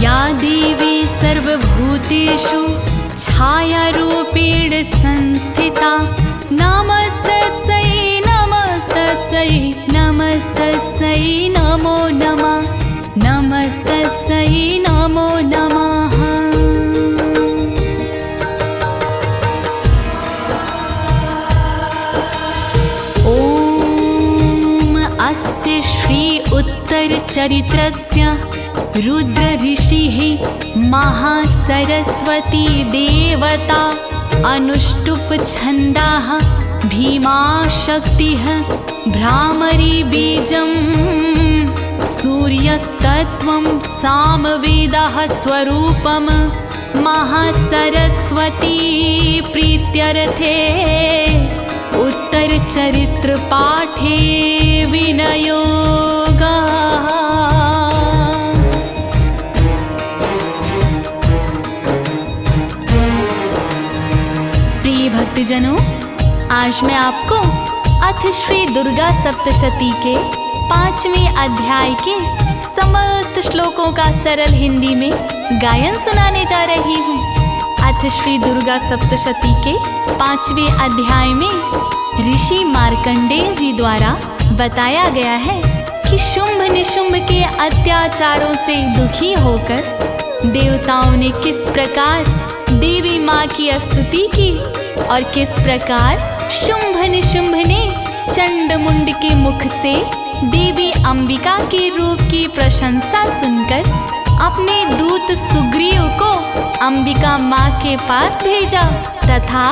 या देवी सर्वभूतेषु छायारूपेण संस्थिता नमस्तस्यै नमस्तस्यै नमस्तस्यै नमो नमः नमस्तस्यै नमो नमः। अस्य श्री उत्तरचरित्रस्य रुद्र ऋषिः महासरस्वती देवता अनुष्टुप छन्दाः भीमाशक्तिः भ्रामरी बीजं सूर्यस्तत्त्वं सामवेदः स्वरूपं महासरस्वती प्रीत्यर्थे उत्तरचरित्रपाठे विनयोगः। प्रिय भक्तजनों, आज मैं आपको अथ श्री दुर्गा सप्तशती के 5वें अध्याय के समस्त श्लोकों का सरल हिंदी में गायन सुनाने जा रही हूँ। अथ श्री दुर्गा सप्तशती के 5वें अध्याय में ऋषि मार्कंडेय जी द्वारा बताया गया है कि शुंभ निशुंभ के अत्याचारों से दुखी होकर देवताओं ने किस प्रकार देवी माँ की स्तुति की और किस प्रकार शुंभ निशुंभ ने चंडमुंड के मुख से देवी अंबिका के रूप की प्रशंसा सुनकर अपने दूत सुग्रीव को अंबिका माँ के पास भेजा तथा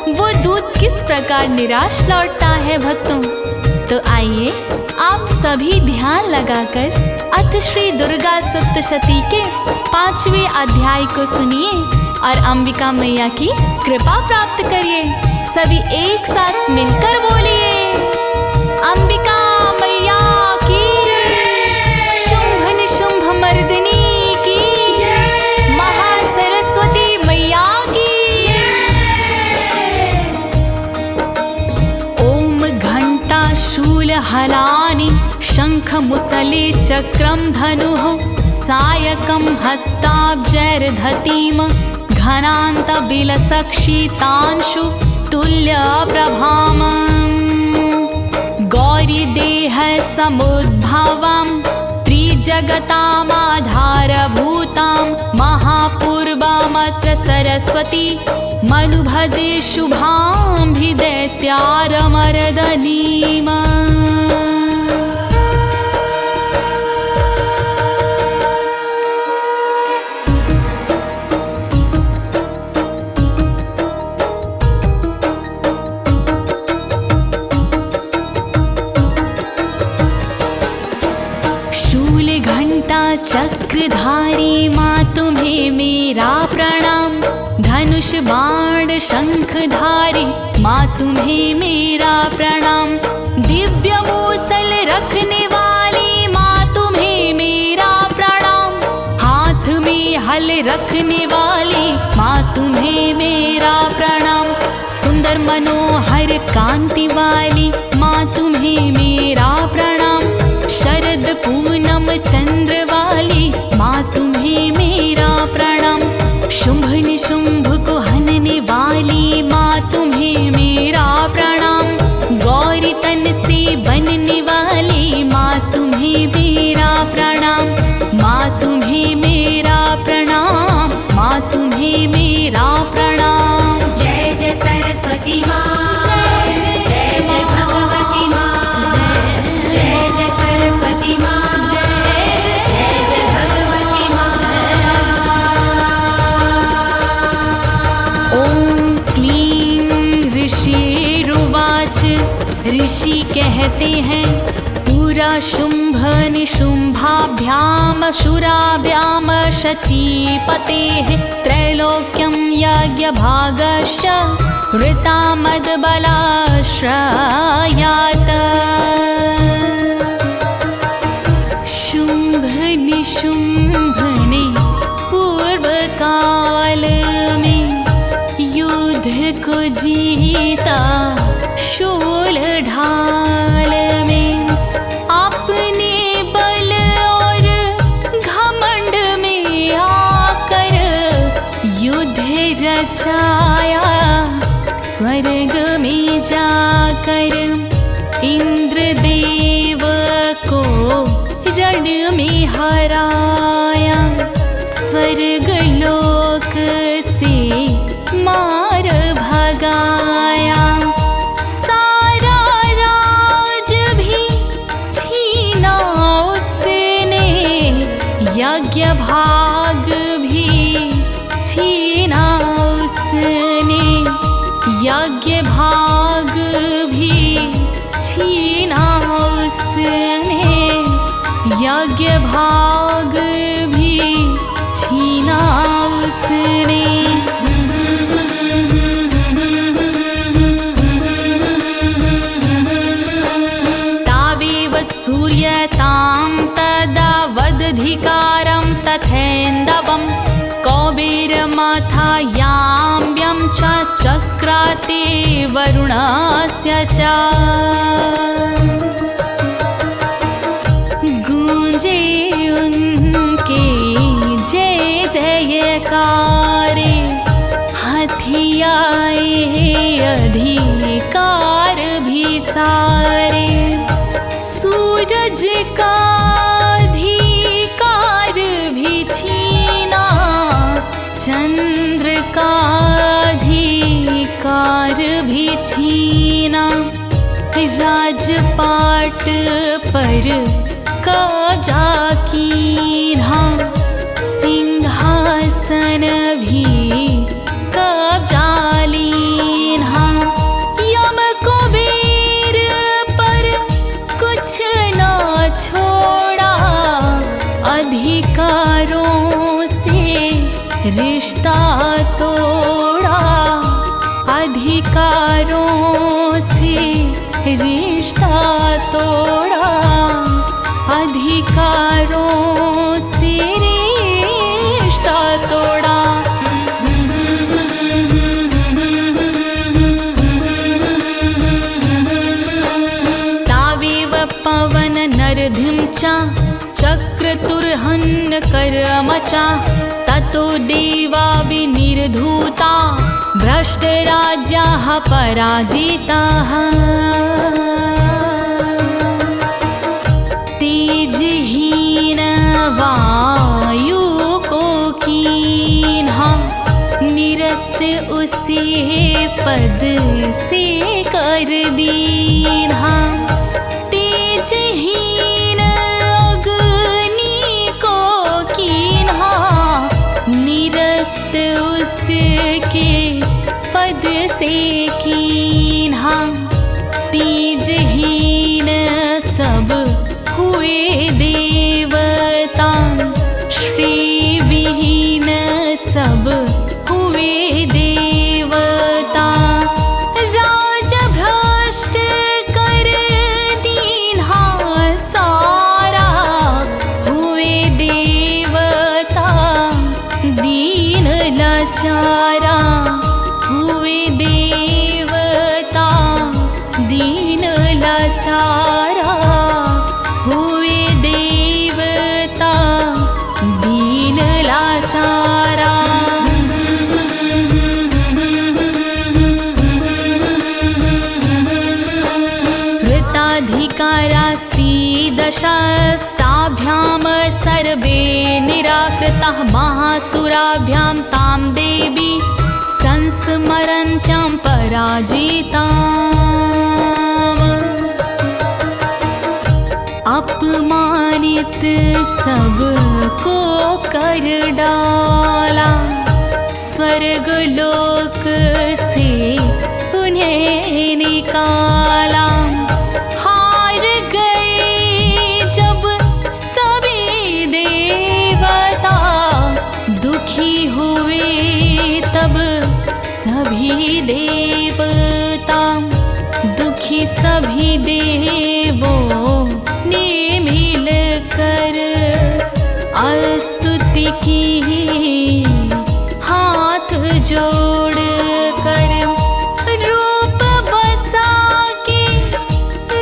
वो दूत किस प्रकार निराश लौटता है भक्तों। तो आइए आप सभी ध्यान लगाकर अथ श्री दुर्गा सप्तशती के 5वें अध्याय को सुनिए और अंबिका मैया की कृपा प्राप्त करिए। सभी एक साथ मिलकर बोलिए, अंबिका मैया की, शुंभ निशुंभ मर्दिनी की, महासरस्वती मैया की। ओम घंटा शूल हलानि शंख मुसले चक्रम धनुः सायकं हस्ताब्जैर्धतीम घनान्त बिलसक्षितांशु तुल्य प्रभाम गौरी देह समुद्भवं त्रिजगतामाधारभूतां महापूर्वामत्र सरस्वती मनुभजे शुभांभिदैत्यारमर्दनीम्। चक्रधारी माँ तुम्हें मेरा प्रणाम, धनुष बाण शंखधारी माँ तुम्हें मेरा प्रणाम, दिव्य मूसल रखने वाली माँ तुम्हें मेरा प्रणाम, हाथ में हल रखने वाली माँ तुम्हें मेरा प्रणाम, सुंदर मनोहर कांति वाली माँ तुम्हें मेरा प्रणाम, शरद पूनम चंद्र वाली माँ तुम्हें मेरा प्रणाम, शुंभ निशुंभ को हनने वाली माँ तुम्हें मेरा प्रणाम, गौरी तन से बनने वाली माँ तुम्हें मेरा प्रणाम, माँ तुम्हें मेरा प्रणाम, माँ तुम्हें मेरा प्रणाम। जय जय सरस्वती माँ, जय जय भगवती माँ, जय जय सरस्वती माँ, ऋषि कहते हैं पूरा शुंभ निशुंभाभ्याम शुराभ्याम शचीपतेः त्रैलोक्यं यज्ञभागश्च ऋतामदबलाश्रयात्। शुंभ निशुंभ ने पूर्व काल में युद्ध को जीता, शूल ढाल में अपने बल और घमंड में रचाया, स्वर्ग में जाकर इंद्रदेव को रण में हराया, स्वर्ग लोक से मार भगाया, सारा राज भी छीना उसने, यज्ञ भाग भी छीना उसने, यज्ञ भाग भी छीना उसने, यज्ञ भाग भी छीना उसने। तावेव सूर्यतां तदा वदधिकारं तथैन्दवं, कौबेरमाथायाम्यं च चक्राते वरुणस्य च, गूंजे उनके जय जयकारे, हथियाए अधिकार भी सारे, सूरज का अधिकार भी छीना, चंद्र का अधिकार भी छीना, राजपाट पर कब्जा कीन्हा, सिंहासन भी कब्जा लीन्हा, यम कुबेर पर कुछ न छोड़ा, अधिकारों से रिश्ता तोड़ा, अधिकारों से रिश्ता तोड़ा, अधिकारों से रिश्ता तोड़ा। तावेव पवन नरधिं च चक्रतुर्हन्न कर्म च, ततो देवा विनिर्धूता, भ्रष्टराज्याः पराजिताः, तेजहीन वायु को कीन्हा, निरस्त उसे पद से कर दीन्हा, तेजहीन अग्नि को कीन्हा, निरस्त उसके पद से कीन्हा, तेजहीन सब हुए देवता, श्रीविहीन सब हुए देवता, राजभ्रष्ट कर दीन्हा सारा, हुए देवता दीन लाचारा, हुए देवता दीन लाचारा, हुए देवता दीन लाचारा। कृताधिकारा स्त्रीदशास्ताभ्यां सर्वे निराकृताः, महासुराभ्यां तां देवी संस्मरन्त्यां पराजिताम्, अपमानित सबको कर डाला, स्वर्ग लोक से उन्हें निकाला, हार गए जब सभी देवता, दुखी हुए तब सभी देवता, दुखी सभी देवों ने मिलकर स्तुति की, हाथ जोड़ कर रूप बसा के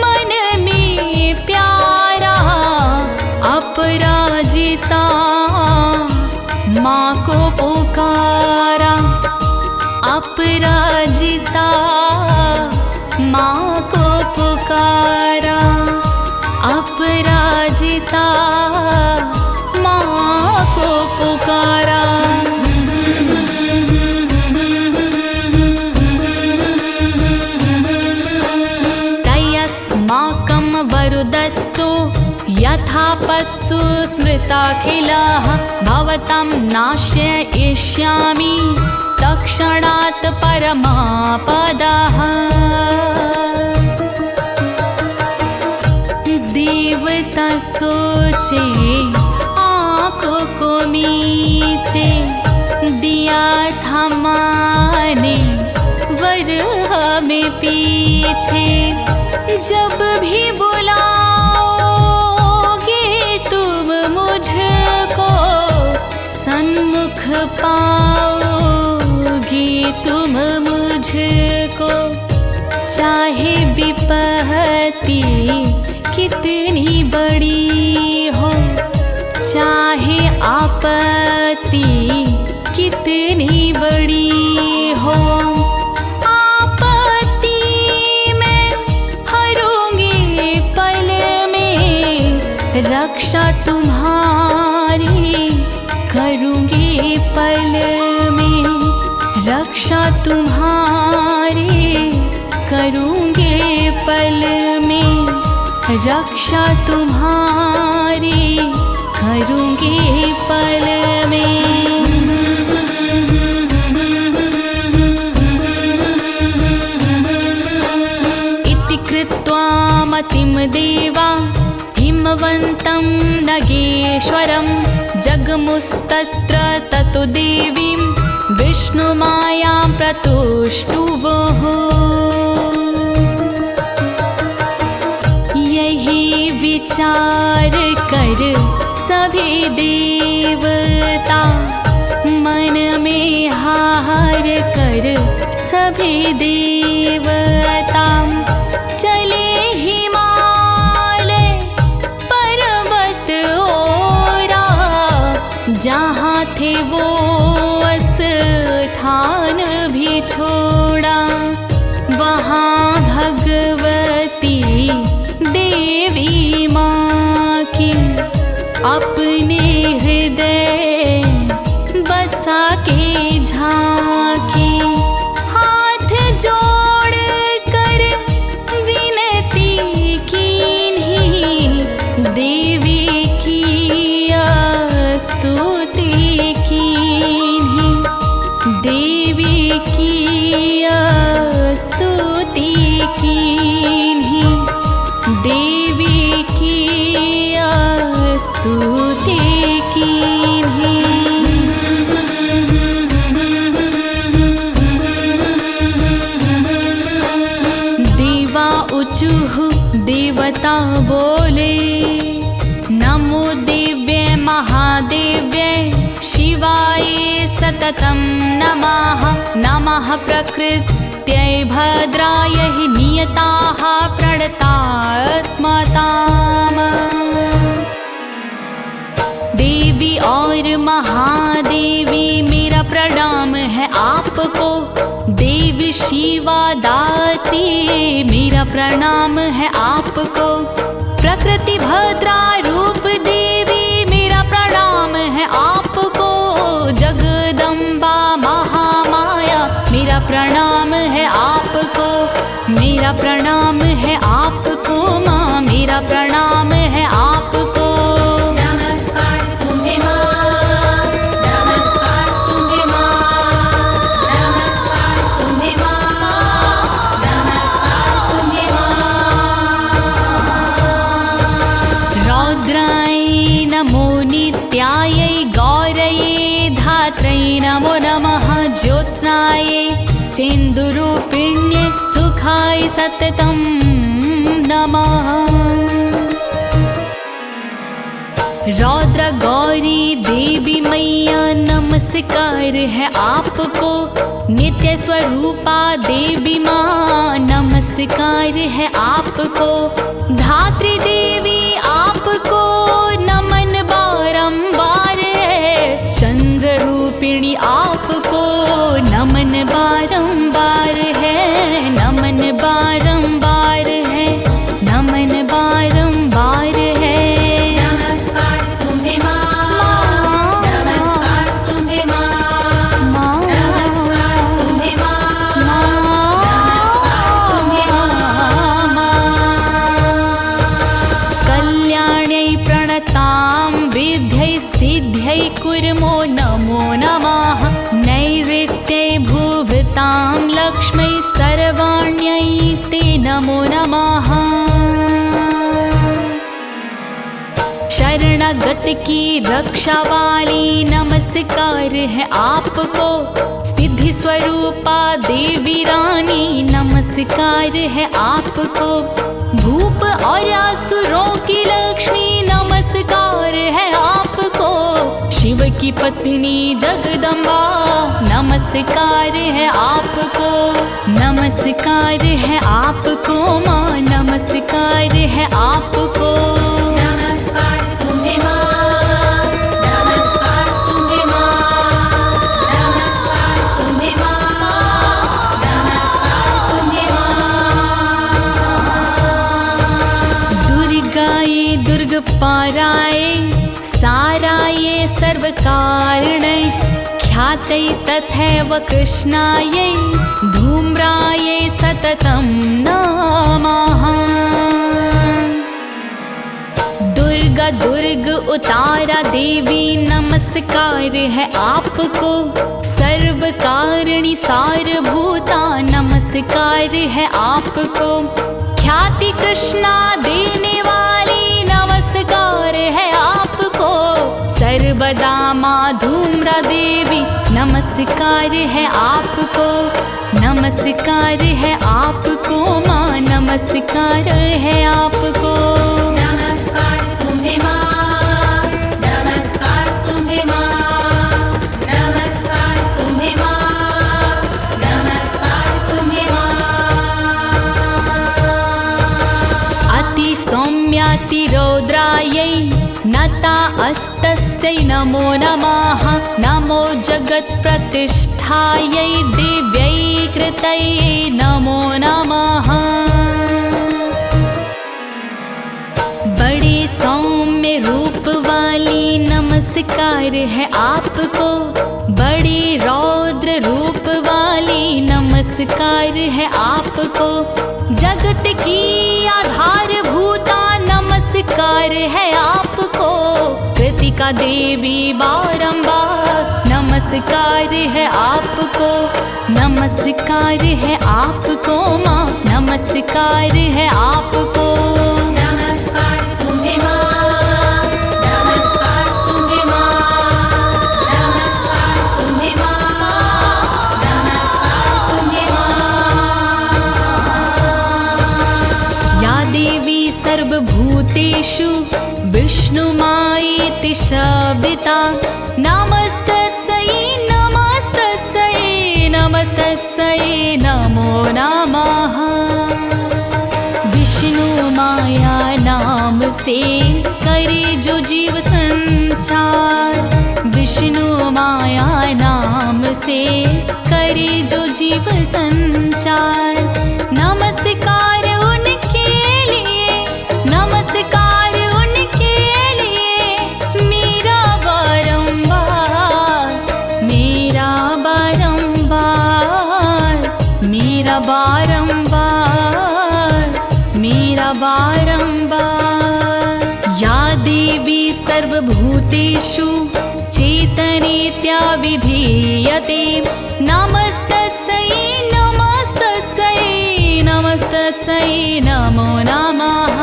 मन में प्यारा, अपराजिता माँ को पुकारा, अपराजिता माँ को पुकारा, अपराजिता माँ को पुकारा। तयस्माकं वरुदत्तो यथापत्सु स्मृताखिलाः, भवतां नाशयिष्यामि तत्क्षणात् परमापदाः। देवता सोचे आँखों को मीचे, दिया था माने वर हमें पीछे। जब भी बुलाओगे तुम मुझको, सन्मुख पाओगे तुम मुझको। चाहे विपत्ति कितनी बड़ी हो, चाहे आपत्ति कितनी बड़ी हो, आपत्ति में हरूंगी पल में, रक्षा तुम्हारी करूँगी पल में, रक्षा तुम्हारी करूँगी पल में, रक्षा तुम्हारी करूँगी पल में। इति कृत्वा मतिं देवा हिमवन्तं नगेश्वरं, जगमुस्तत्र ततो देवीं विष्णुमायां प्रतुष्टुवः। यही विचार कर सभी देवता, मन में हार कर सभी देवता, चले हिमालय पर्वत ओरा, जहाँ थे वो स्थान भी छोड़ा। वहाँ भगवती देवी माँ की अपने हृदय बसा के झांकी, हाथ जोड़ कर विनती कीन्ही, देवी की स्तुति कीन्ही, देवी की स्तुति कीन्ही, देवी की स्तुति कीन्ही। देवा ऊचुः देवता बोले, नमो दिव्ये महादेव्ये शिवाय सततं नमः। नमः प्रकृत्यै भद्रायै नियताः प्रणतास्मताम्। देवी और महादेवी मेरा प्रणाम है आपको, देवी शिवा दात्री मेरा प्रणाम है आपको, प्रकृति भद्रा रूप देवी मेरा प्रणाम है आपको, जगदम्बा महामाया मेरा प्रणाम है आपको, मेरा प्रणाम है आपको माँ, मेरा प्रणाम है आपको। नमस्कार तुम्हें माँ, नमस्कार तुम्हें माँ, नमस्कार तुम्हें माँ, नमस्कार तुम्हें माँ। रौद्राय नमो नित्यायै गौरये धात्रै नमो नमः, ज्योत्स्नाय चेन्दुरूपिण्ये सुखाय सततं नमः। रौद्र गौरी देवी मैया नमस्कार है आपको, नित्य स्वरूपा देवी माँ नमस्कार है आपको, धात्री देवी आपको नमन बारंबार है, चंद्र रूपिणी आपको नमन बारंबार है, नमन बारंबार है, नमन बारंबार है। नमस्कार तुम्हें माँ, नमस्कार तुम्हें माँ, नमस्कार तुम्हें माँ, नमस्कार तुम्हें माँ। कल्याण्यै प्रणतां विद्यै सिद्ध्यै कुर्मो नमो नमः। नैऋत्यै भुवतां लक्ष्मै सर्वाण्यै ते नमो नमः। शरणागत की रक्षा वाली नमस्कार है आपको। सिद्धि स्वरूपा देवी रानी नमस्कार है आपको। भूप और असुरों की लक्ष्मी नमस्कार है आपको। शिव की पत्नी जगदम्बा नमस्कार है आपको। नमस्कार है आपको माँ, नमस्कार है आपको। नमस्कार तुम्हें माँ, नमस्कार तुम्हें माँ, नमस्कार तुम्हें माँ, नमस्कार तुम्हें माँ। दुर्गाये दुर्ग पाराये साराये सर्वकारणै ख्यातै तथैव कृष्णायै धूम्रायै सततं नमः। दुर्गा दुर्ग उतारा देवी नमस्कार है आपको। सर्वकारिणी सारभूता नमस्कार है आपको। ख्याति कृष्णा देने वाली नमस्कार है आपको। सर्वदा माँ धूम्रा देवी नमस्कार है आपको। नमस्कार है आपको माँ, नमस्कार है आपको। नमस्कार तुम्हें माँ, नमस्कार तुम्हें माँ, नमस्कार तुम्हें माँ, नमस्कार तुम्हें माँ। अति सौम्याति रौद्रायै नता अस्तस्यै नमो नमः। नमो जगत् प्रतिष्ठायै दिव्यै कृतये नमो नमः। बड़े सौम्य रूप वाली नमस्कार है आपको। बड़े रौद्र रूप वाली नमस्कार है आपको। जगत की आधारभूता नमस्कार है आपको। कृतिका देवी बारंबार नमस्कार है आपको। नमस्कार है आपको माँ, नमस्कार है आपको। नमस्कार तुम्हें माँ, नमस्कार तुम्हें माँ, नमस्कार तुम्हें माँ, नमस्कार तुम्हें माँ। या देवी सर्वभूतेषु विष्णुमायेति शब्दिता नमस्तस्यै नमस्तस्यै नमस्तस्यै नमो नमः। विष्णु माया नाम से करे जो जीव संचार। विष्णु माया नाम से करे जो जीव संचार। नमस्कार उनके लिए, नमस्कार उनके लिए मेरा बारंबार, मेरा बारंबार, मेरा बारंबार, मेरा बारंबार। या देवी सर्वभूतेषु चेतनेत्या विधीयते नमस्तस्यै नमस्तस्यै नमस्तस्यै नमो नमः।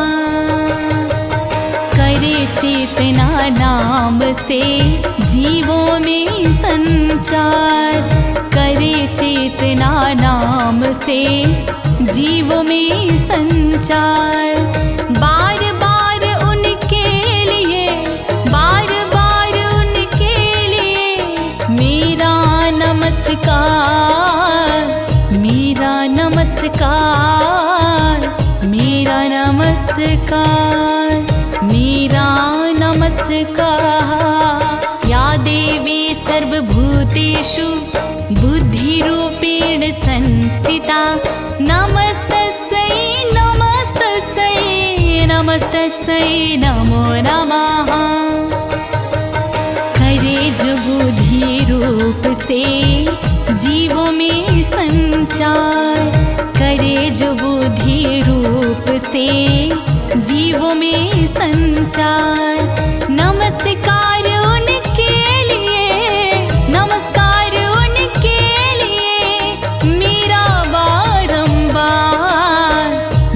करे चेतना नाम से जीवों में संचार। करे चेतना नाम से जीवों में संचार। बार बार उनके लिए, बार बार उनके लिए मेरा नमस्कार, मेरा नमस्कार, मेरा नमस्कार, मेरा नमस्कार। या देवी सर्वभूतेषु बुद्धिरूपेण संस्थिता नमस्तस्यै नमस्तस्यै नमस्तस्यै नमो नमः। करे जो बुद्धि रूप से जीवों में संचार, करे जो बुद्धि रूप से जीवों में संचार। नमस्कार उनके लिए, नमस्कार उनके लिए मेरा बारंबार,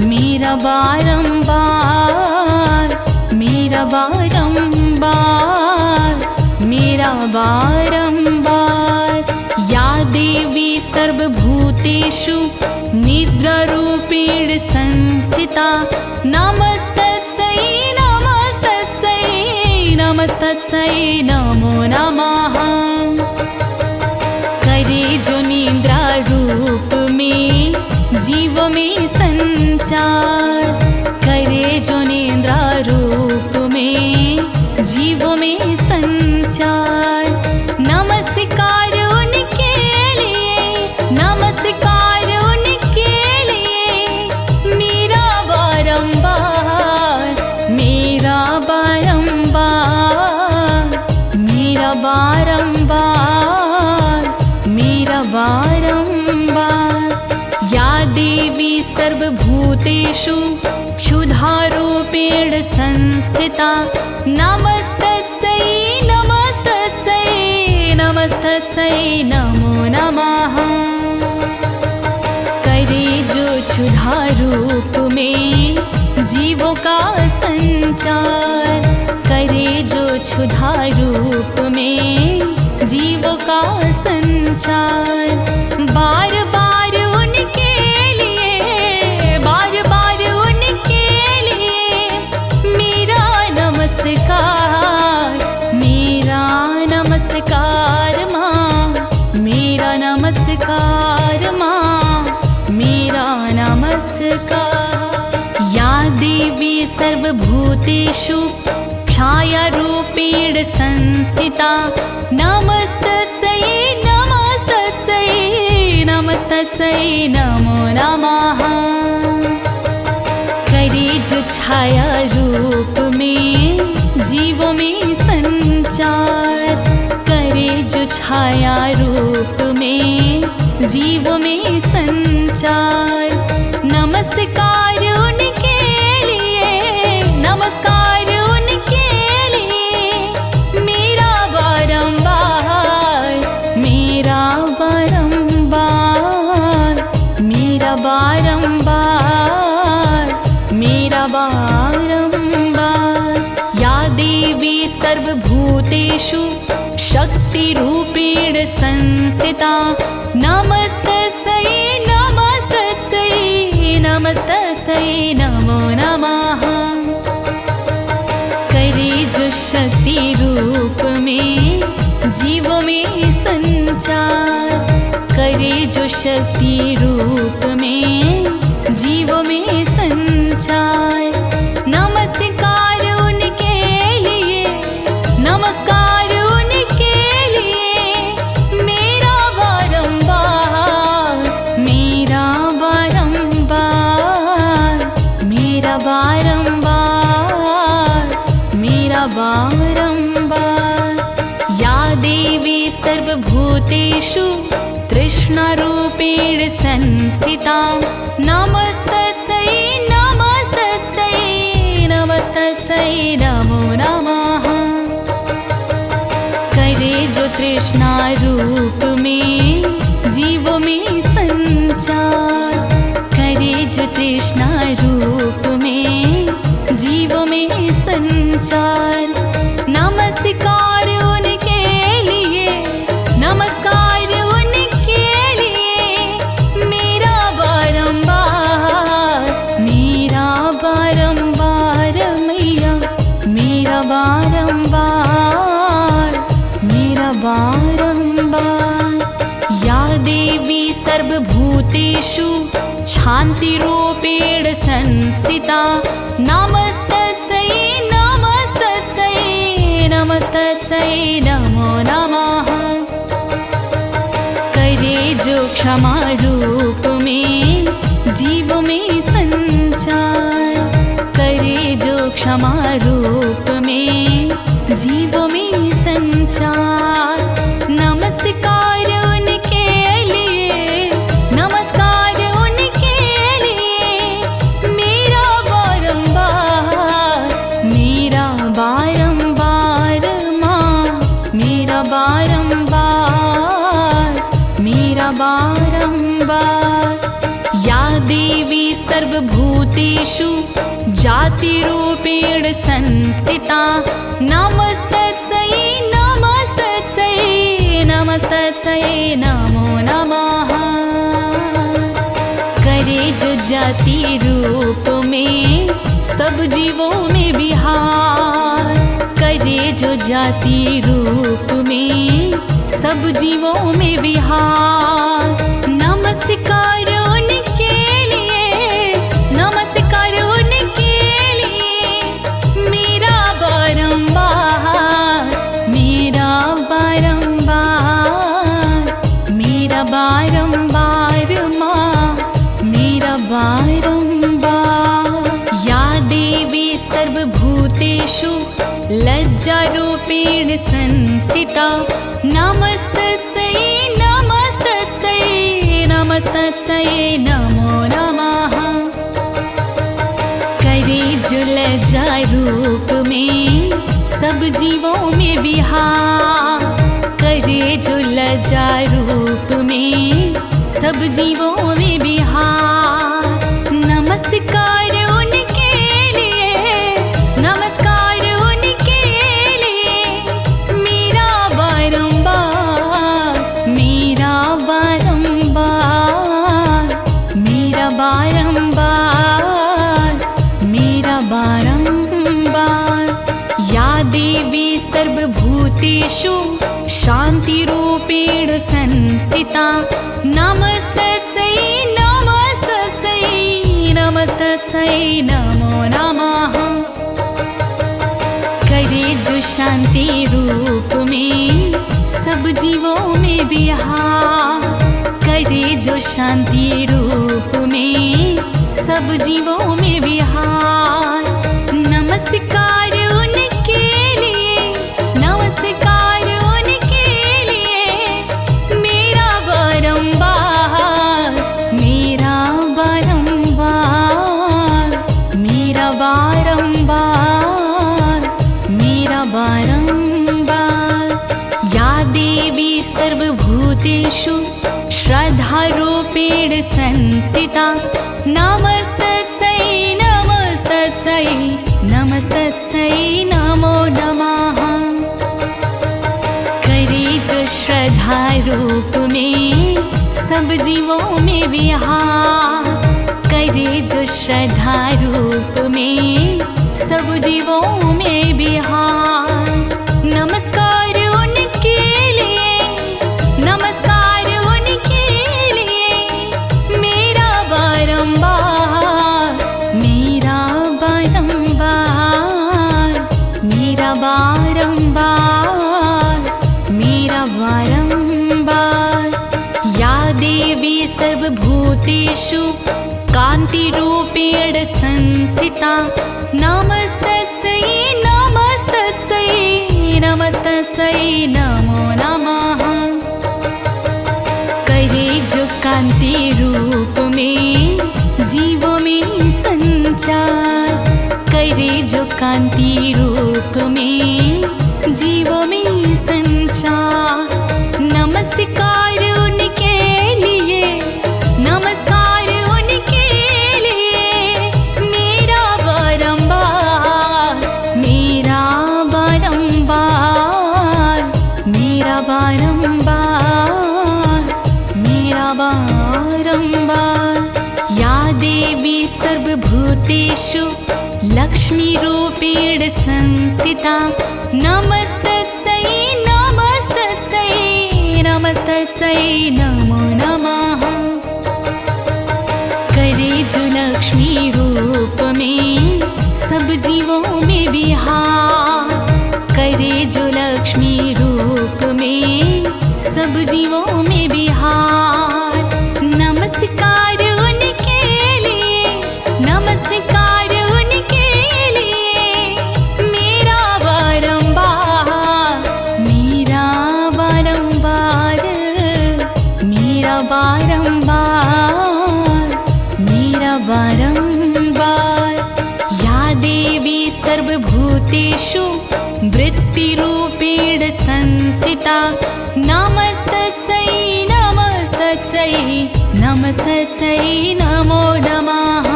मेरा बारंबार, मेरा बारंबार, मेरा बारंबार। या देवी सर्वभूतेषु निद्रारूपेण संस्थिता नमस्तस्यै नमस्तस्यै नमस्तस्यै नमो नमः। करे जो निद्रा रूप में जीवों में संचार, करे जो निद्रा रूप में जीवों में संचार। नमस्कार उनके लिए, नमस्कार उनके लिए मेरा बारंबार, मेरा बारंबार, मेरा बारंबार, मेरा बारंबार। या देवी सर्वभूतेषु क्षुधारूपेण संस्थिता नमस्तस्यै नमस्तस्यै नमस्तस्यै नमो नमः। करे जो क्षुधा रूप में जीवों का संचार, करे जो क्षुधा रूप में जीवों का संचार। बार बार उनके लिए, बार बार उनके लिए मेरा नमस्कार, मेरा नमस्कार माँ, मेरा नमस्कार माँ, मेरा नमस्कार। या देवी सर्वभूतेषु छायारूपेण संस्थिता नमस्तस्यै नमस्तस्यै नमस्तस्यै नमो नमः। करे जो छाया रूप में जीवों में संचार, करे जो छाया रूप में जीवों में संचार। नमस्कार उनके लिए, नमस्कार उनके लिए मेरा बारंबार, मेरा बारंबार, मेरा बारंबार, मेरा बारंबार। या देवी सर्वभूतेषु शक्तिरूपेण संस्थिता नमस्तस्यै नमस्तस्यै नमस्तस्यै नमो नमः। करे जो शक्ति रूप में जीवों में संचार, करे जो शक्ति रूप में जीवों में संचार। नमस्कार उनके लिए, नमस्कार उनके लिए मेरा बारंबार, मेरा बारंबार, मेरा बारंबार, मेरा बारंबार। या देवी सर्वभूतेषु तृष्णारूपेण संस्थिता नमस्तस्यै नमस्तस्यै नमस्तस्यै नमो नमः। करे जो तृष्णा रूप में जीवों में संचार, करे जो तृष्णा रूप में जीवों में संचार। नमस्कार उनके लिए, नमस्कार उनके लिए मेरा बारंबार, मेरा बारंबार मैया, मेरा बारंबार, मेरा बारंबार। या देवी सर्वभूतेषु शान्तिरूपेण संस्थिता नमस्तस्यै नमस्तस्यै नमस्तस्यै नमो नमः। क्षमा रूप में जीव में संचार, करे जो क्षमा रूप में जीव में संचार। नमस्कार उनके लिए, नमस्कार उनके लिए, मेरा बारंबार, मेरा बारंबार माँ, मेरा बारंबार, मेरा बारंबार। या देवी सर्वभूतेषु जातिरूपेण संस्थिता, नमस्तस्यै नमस्तस्यै नमस्तस्यै नमो नमः। करे जो जाति रूप में सब जीवों में विहार, करे जो जाति रूप में सब जीवों में विहार। नमस्कार उनके लिए, नमस्कार उनके लिए, मेरा बारंबार, मेरा बारंबार, मेरा बारंबार माँ, मेरा बारंबार। या देवी सर्वभूतेषु लज्जारूपेण संस्थिता, नमस्तस्यै नमस्तस्यै नमस्तस्यै नमो नमः। करे जो लज्जा रूप में सब जीवों में विहार, करे जो लज्जा रूप में सब जीवों में विहार। नमस्कार उनके लिए, नमस्कार उनके लिए, मेरा बारंबार, मेरा बारंबार, मेरा बारंबार, मेरा बारंबार। या देवी सर्वभूतेषु शान्तिरूपेण संस्थिता, नमस्तस्यै नमस्तस्यै नमस्तस्यै नमो नमः। करे जो शांति रूप में सब जीवों में विहार, करे जो शांति रूप में सब जीवों में विहार। नमस्कार उनके लिए, नमस्कार उनके लिए, मेरा बारंबार, मेरा बारंबार, मेरा बारंबार, मेरा बारंबार। या देवी सर्वभूतेषु श्रद्धारूपेण संस्थिता, नमस्तस्यै नमस्तस्यै नमस्तस्यै नमो नमः। करे जो श्रद्धा रूप में सब जीवों में विहार, करे जो श्रद्धा रूप में सब जीवों में विहार। नमस्कार उनके लिए, नमस्कार उनके लिए, मेरा बारंबार, मेरा बारंबार, मेरा बारंबार, मेरा बारंबार। या देवी सर्वभूतेषु कान्तिरूपेण संस्थिता, नमस्तस्यै नमस्तस्यै नमस्तस्यै नमो नमः। करे जो कांति रूप में जीवों में संचार, करे जो कांति रूप में जीवों में संचार। नमस्कार उनके लिए, नमस्कार उनके लिए, मेरा बारंबार, मेरा बारंबार, मेरा बारंबार, मेरा बारंबार। या देवी सर्वभूतेषु लक्ष्मीरूपेण संस्थिता, नमस्तस्यै नमस्तस्यै नमस्तस्यै नमो नमः। करे जो लक्ष्मी रूप में सब जीवों में विहार, करे जो लक्ष्मी रूप में सब जीवों में विहार। बारंबार, मेरा बारंबार। या देवी सर्वभूतेषु वृत्तिरूपेण संस्थिता, नमस्तस्यै नमस्तस्यै नमस्तस्यै नमो नमः।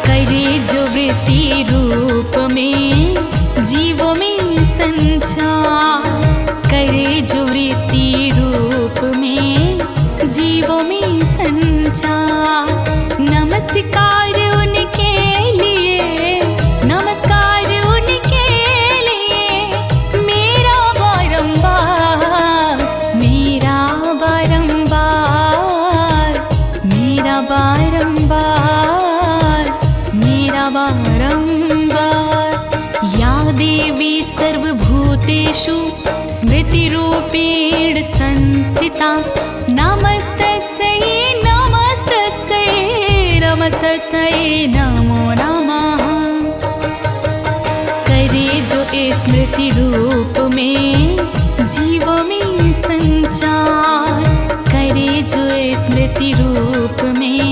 करे जो वृत्ति रूप में जीवों में संचार, करे जो वृत्ति रूप में जीवों में संचार। नमस्कार उनके लिए, नमस्कार उनके लिए, मेरा बारंबार, मेरा बारंबार, मेरा बारंबार, मेरा बारंबार। या देवी सर्वभूतेषु स्मृतिरूपेण संस्थिता, नमस्तस्यै नमस्तस्यै नमस्तस्यै नमो नमः। करे जो स्मृति रूप में जीवों में संचार, करे जो स्मृति रूप में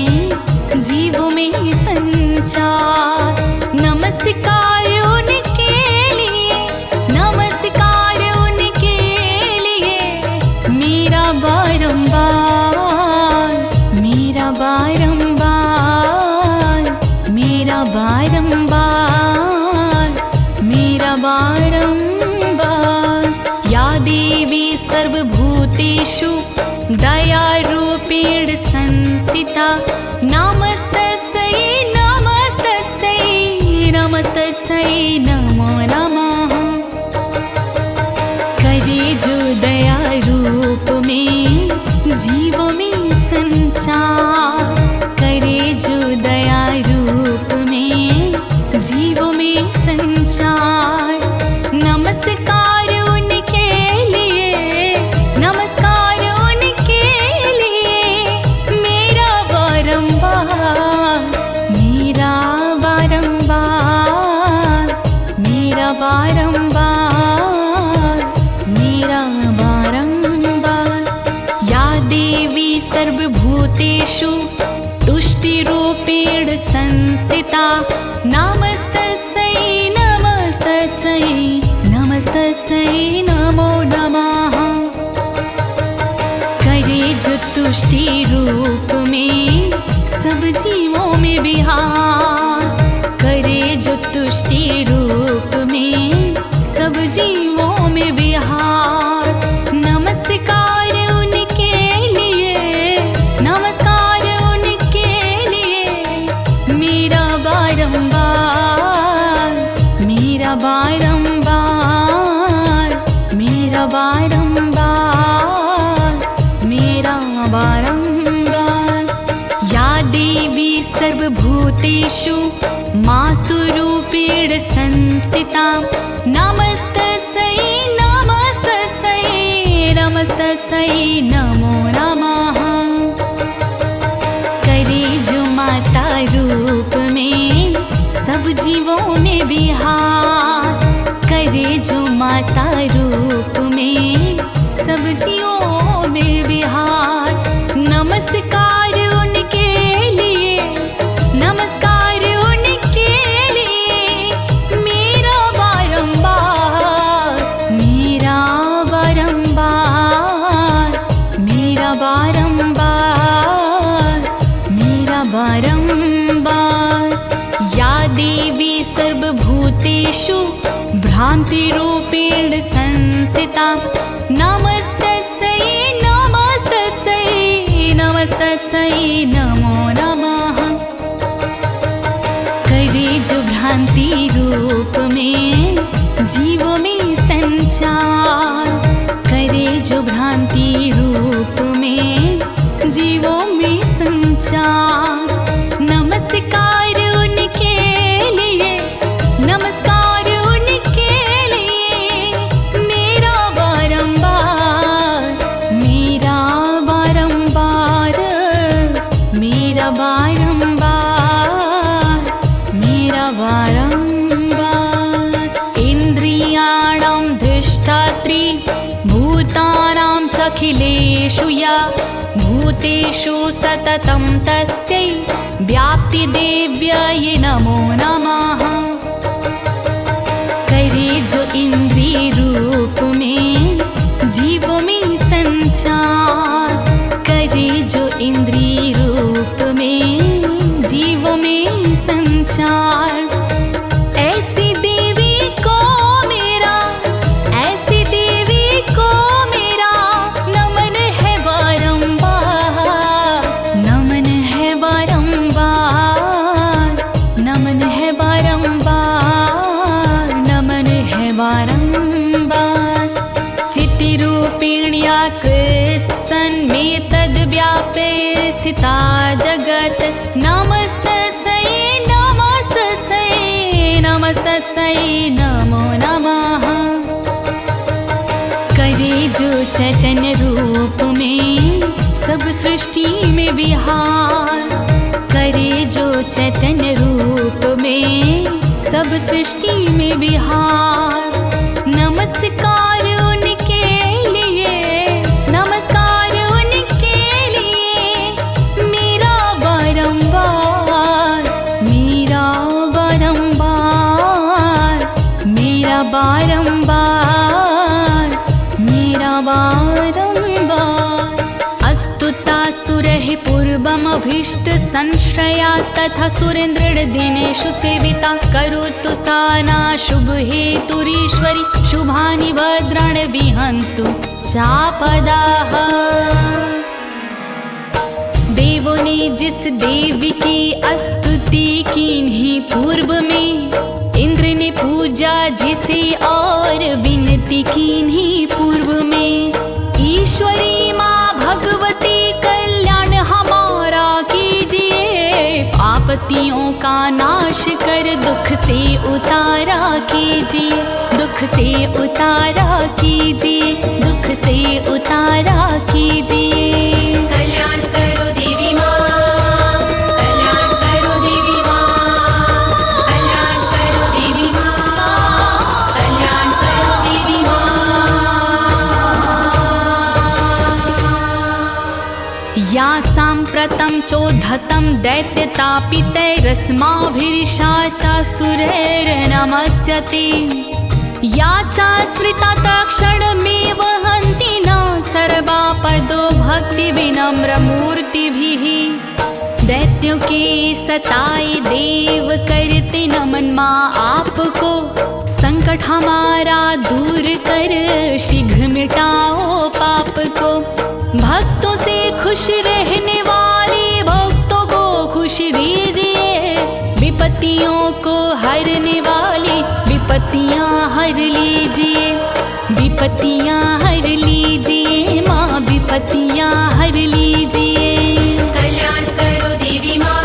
जीवों में संचार। नमस्कार उनके लिए, नमस्कार उनके लिए, मेरा बारंबार, मेरा बारंबार, मेरा बारंबार, मेरा बारंबार। या देवी सर्वभूतेषु दयारूपेण संस्थिता, नमस्तस्यै नमस्तस्यै नमस्तस्यै नमो नमः। करे जो दया रूप में जीवों में संचार, करे जो दया रूप में जीवों में संचार। नमस्कार उनके लिए, नमस्कार उनके लिए, मेरा बारंबार, मेरा बारंबार, मेरा बारंबार, मेरा बारंबार। या देवी सर्वभूतेषु तुष्टिरूपेण संस्थिता, नमस्तस्यै नमस्तस्यै नमस्तस्यै नमो नमः। करे जो तुष्टि रूप में सब जीवों में विहार, करे जो तुष्टि रूप में सब जीवों में विहार। नमस्कार उनके लिए, नमस्कार उनके लिए, मेरा बारंबार, मेरा बारंबार, मेरा बारंबार, मेरा बारंबार। या देवी सर्वभूतेषु मातृरूपेण संस्थिता, नमस्तस्यै नमस्तस्यै नमस्तस्यै नमो नमः। करे जो माता रूप में सब जीवों में विहार, करे जो माता रूप में सब जीवों में विहार। नमस्कार उनके लिए, नमस्कार उनके लिए, मेरा बारंबार, मेरा बारंबार, मेरा बारंबार, मेरा बारंबार। या देवी सर्वभूतेषु भ्रान्तिरूपेण संस्थिता, नमस्तस्यै नमस्तस्यै नमस्तस्यै नमो नमः। करे जो भ्रांति रूप में जीवों में संचार, करे जो भ्रांति रूप में जीवों में संचार। नमस्कार उनके लिए, नमस्कार उनके लिए, मेरा बारंबार, मेरा बारंबार, मेरा बारंबार, मेरा बारंबार। इंद्रियाणां धिष्ठात्री भूतानां च अखिलेषु या भूतेषु सततं तस्यै व्याप्तिदेव्यै नमो नमः। करे जो इंद्रिय रूप में जीव में संचार, करे जो इंद्रिय रूप में जीव में संचार, ऐसी देवी को मेरा, ऐसी देवी को मेरा नमन है बारंबार, नमन है बारंबार, नमन है बारंबार, नमन है बारंबार। चित्तिरूपिण्या कृत्सन्मेतद् व्यापे स्थिता जगत् नमस्तस्यै नमस्तस्यै नमस्तस्यै नमो नमः। करे जो चैतन्य रूप में सब सृष्टि में विहार, करे जो चैतन्य रूप में सब सृष्टि में विहार, नमस्कार उनके लिए, नमस्कार उनके लिए मेरा बारंबार, मेरा बारंबार, मेरा बारंबार, मेरा बारंबार। अस्तुतासुरैः पूर्वमभीष्ट संश्रया तथा सुरेन्द्रदिनेषु सेविता, करोतु सा नः शुभहेतुरीश्वरी, शुभानि भद्राणि विहन्तु चापदाः। देवों ने जिस देवी की स्तुति कीन्ही पूर्व में, इंद्र ने पूजा जिसे और विनती कीन्ही पूर्व में, ईश्वरी माँ भगवती कल्याण हमारा कीजिए, आपत्तियों का नाश कर दुख से उतारा कीजिए, दुख से उतारा कीजिए, दुख से उतारा कीजिए। कल्याण करो देवी माँ, कल्याण करो देवी माँ, कल्याण करो देवी माँ, कल्याण करो देवी माँ। या साम्प्रतं चोद्धतं दैत्यतापितैरस्माभिर्षाचासुरैर्नमस्यते, या चा स्मृता तत्क्षणमेव हन्ति न सर्वापदो भक्ति विनम्रमूर्तिभिः। दैत्यों के सताए देव करते नमन माँ आपको, संकट हमारा दूर कर शीघ्र मिटाओ पाप को। भक्तों से खुश रहने वाले भक्तों को खुश दीजिए, विपत्तियों को हरने वाली विपत्तियाँ हर लीजिए, विपत्तियाँ हर लीजिए माँ, विपत्तियाँ हर लीजिए। कल्याण करो देवी माँ,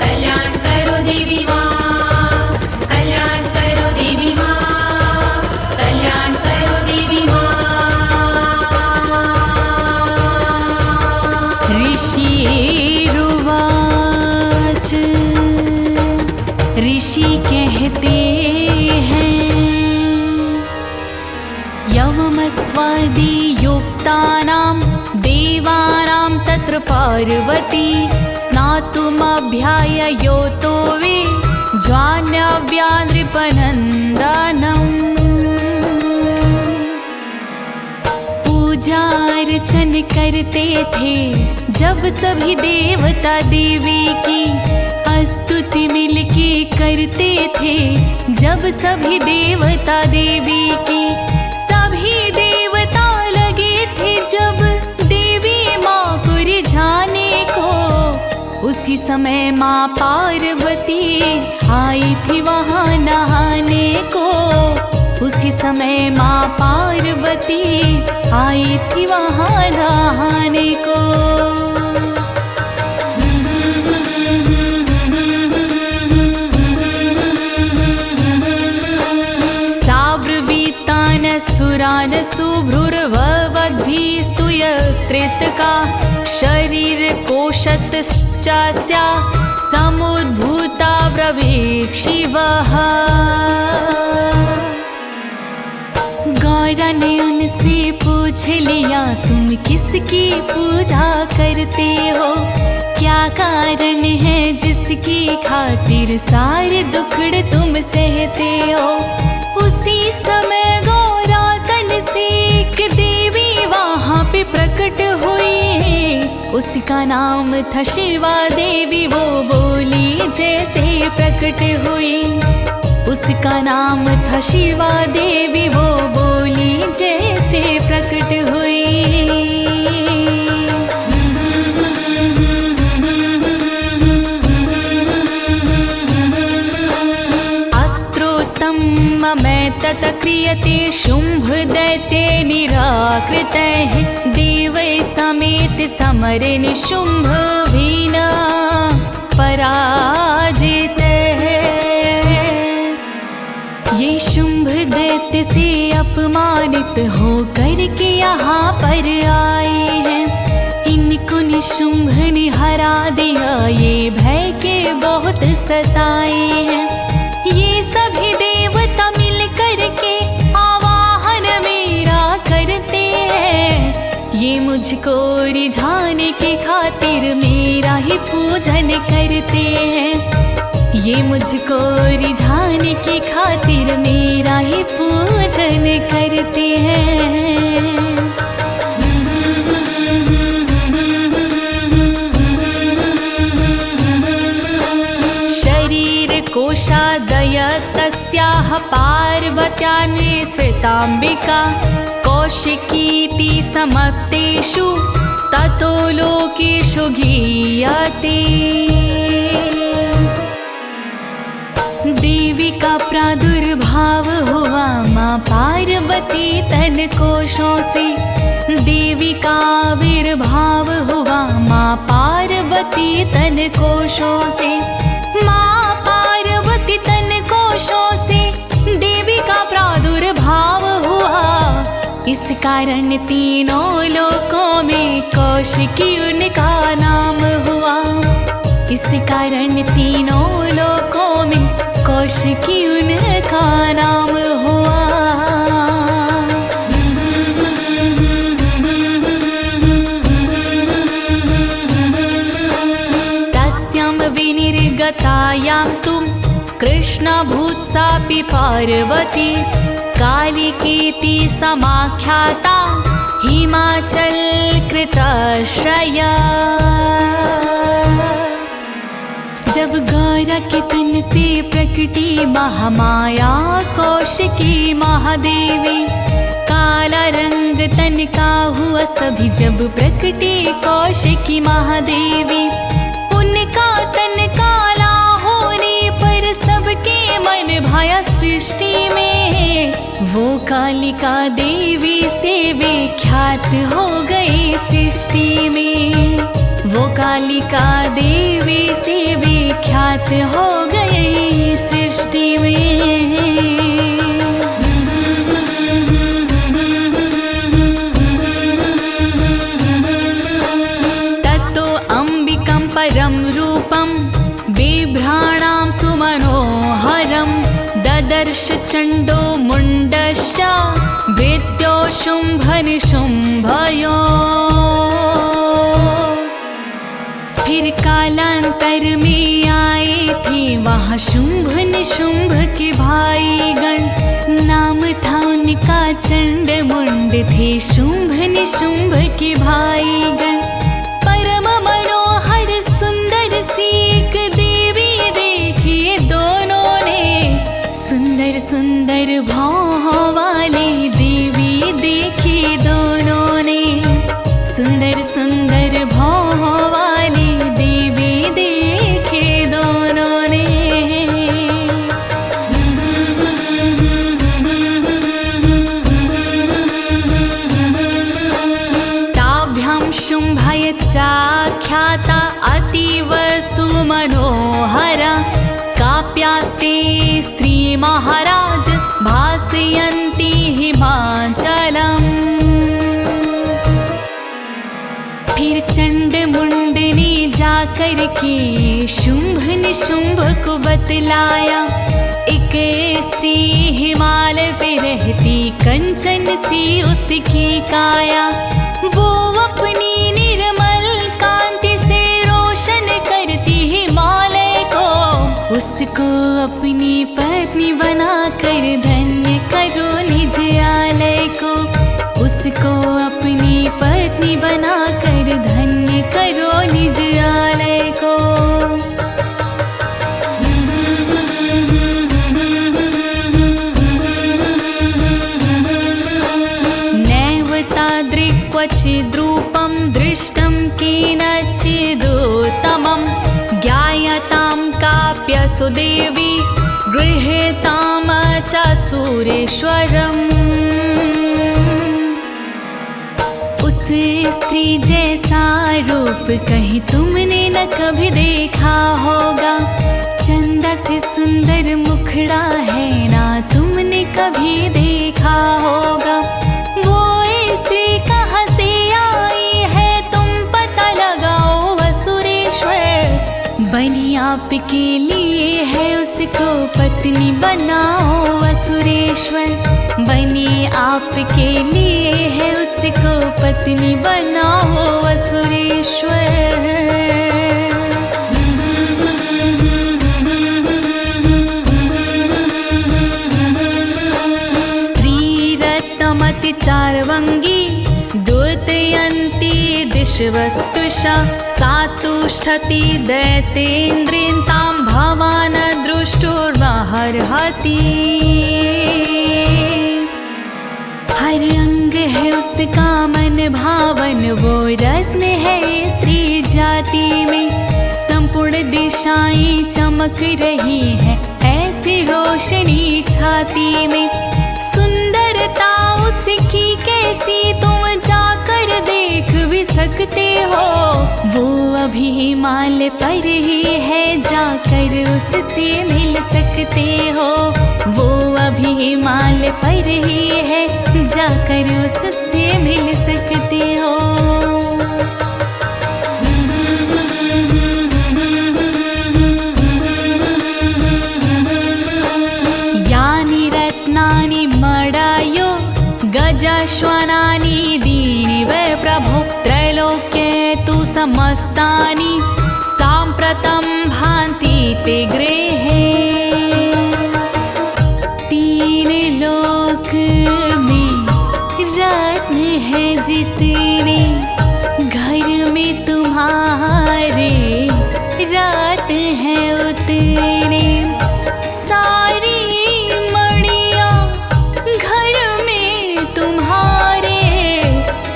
कल्याण करो देवी माँ, कल्याण करो देवी माँ, कल्याण करो देवी माँ। ऋषिरुवाच, ऋषि कहते हैं, यवमस्त्वादियुक्तानां देवानां तत्र पार्वती, स्नातुमभ्याययोतो वे ज्वान्यव्या नृपनन्दनम्। पूजा अर्चन करते थे जब सभी देवता देवी की, स्तुति मिलके करते थे जब सभी देवता देवी की। सभी देवता लगे थे जब देवी माँ को रिझाने को, उसी समय माँ पार्वती आई थी वहाँ नहाने को, उसी समय माँ पार्वती आई थी वहाँ नहाने को। सुरान सुभ्रुर्ववद्भिस्तुयत्रितका, शरीर कोशतश्चास्या समुद्भूता ब्रवीक्षिवः। गौरा ने उनसे पूछ लिया, तुम किसकी पूजा करते हो? क्या कारण है जिसकी खातिर सारे दुखड़े तुम सहते हो? उसी समय गौरा तन से एक देवी वहाँ पे प्रकट हुई, उसका नाम था शिवा देवी। वो बोली जैसे प्रकट हुई, उसका नाम था शिवा देवी। वो बोली जैसे प्रकट हुई। अस्त्रोतं ममेतत् क्रियते शुंभ दैत्ये निराकृतैः, देवै समेत समरे निशुंभ वीना पराजितैः। ये शुंभ दैत्य से अपमानित होकर के यहाँ पर आए हैं, इनको निशुंभ ने हरा दिया, ये भय के बहुत सताए हैं। ये सभी देवता मिल कर के आवाहन मेरा करते हैं, ये मुझको रिझाने के खातिर मेरा ही पूजन करते हैं। ये मुझको रिझाने की खातिर मेरा ही पूजन करते हैं। शरीर कोशादय तस्याः पार्वत्या निःसृताम्बिका, कौशिकीति समस्तेषु ततो लोकेषु गीयते। देवी का प्रादुर्भाव हुआ माँ पार्वती तन कोशों से, देवी का आविर्भाव हुआ माँ पार्वती तन कोशों से। माँ पार्वती तन कोशों से देवी का प्रादुर्भाव हुआ, इस कारण तीनों लोकों में कौशिकी उनका नाम हुआ। इस कारण तीनों लोकों में कौशिकी उनका नाम हुआ। तस्यां विनिर्गतायां तु कृष्णभूत्सापि पार्वती, कालिकेति समाख्याता हिमाचल कृताश्रया। जब गौरा के तन से प्रकटी महामाया कौशिकी महादेवी, काला रंग तन का हुआ सभी जब प्रकटी कौशिकी महादेवी। उनका तन काला होने पर सबके मन भाया सृष्टि में, वो कालिका देवी से विख्यात हो गई सृष्टि में। वो कालिका देवी से विख्यात हो गई सृष्टि में। ततो अंबिकं परम रूपं बिभ्राणां सुमनोहरं, ददर्श चंडो मुंडश्च भृत्यो शुंभ निशुंभयो। फिर कालांतर में आए थे वहाँ शुंभ निशुंभ के भाई गण, नाम था उनका चंड मुंड, थे शुंभ निशुंभ के भाई गण। परम मनोहर सुंदर सी एक देवी देखी दोनों ने, सुंदर सुंदर भाव वाली देवी देखी दोनों ने, सुंदर सुंदर भाव वाली देवी देखे दोनों ने। ताभ्यां शुंभय चाख्याता अतीव सुमनोहरा, काप्यास्ते स्त्री महाराज भासयन्ति हिमाचलम्। फिर चंड मुंड ने जाकर के शुंभ निशुंभ को बतलाया, एक स्त्री हिमालय पे रहती, कंचन सी उसकी काया। वो अपनी निर्मल कांति से रोशन करती हिमालय को। उसको अपनी पत्नी बनाकर धन्य करो निज आलय को। उसको अपनी पत्नी बनाकर धन्य करो निज आलय को। नैव तादृक्क्वचिद्रूपं दृष्टं केनचिदुत्तमं। ज्ञायतां काप्यसु देवी गृह्यतां च सुरेश्वरम्। उस स्त्री जैसा रूप कहीं तुमने न कभी देखा होगा। चंदा से सुंदर मुखड़ा है ना तुमने कभी देखा होगा। वो स्त्री कहाँ से आई है तुम पता लगाओ असुरेश्वर। बनी आपके लिए है उसको पत्नी बनाओ असुरेश्वर। बनी आपके लिए है उसको पत्नी बनाओ असुरेश्वर। स्त्रीरत्नमति चार्वङ्गी द्योतयन्ती दिशवस्तुषा। सा तुष्ठति दैतेन्द्रियं तां भवान् दृष्टुर्महर्हति। हर अंग है उसका मन भावन, वो रत्न है स्त्री जाति में। संपूर्ण दिशाएं चमक रही है ऐसी रोशनी छाती में। सुंदरता उसकी कैसी तुम जाकर देख भी सकते हो। वो अभी हिमालय पर ही है, जाकर उससे मिल सकते हो। वो अभी हिमालय पर ही है, जाकर उससे मिल सकते हो। यानि रत्नानि मडायो गजाश्वानानि दीनि वै प्रभो। त्रैलोक्ये तु समस्तानि साम्प्रतं भान्ति ते गृहे। तीन लोक में रत्न है जितने, घर में तुम्हारे रत्न है उतने। सारी मणियाँ घर में तुम्हारे,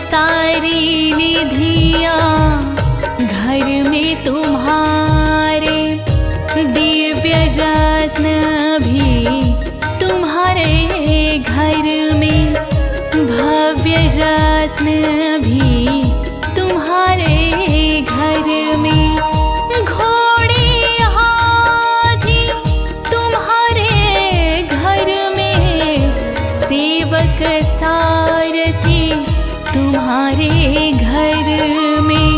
सारी निधियाँ घर में तुम्हारे। दिव्य रत्न भी तुम्हारे घर में, भव्य रत्न भी तुम्हारे घर में। घोड़े हाथी तुम्हारे घर में, सेवक सारथी तुम्हारे घर में।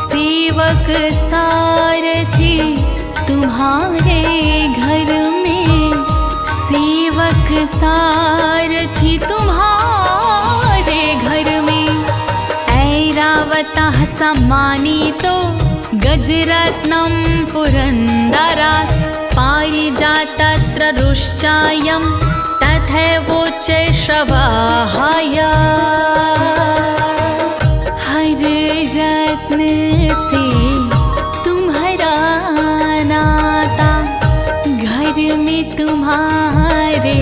सेवक सारथी तुम्हारे घर में। सेवक सारथी तुम्हारे घर में। ऐरावतः सम्मानितो गजरत्नं पुरन्दरात्। पारिजातत्र रुश्चायं तथैवोच्च श्रवाहाय। हर रत्न से तुम्हारा नाता, घर में तुम्हारे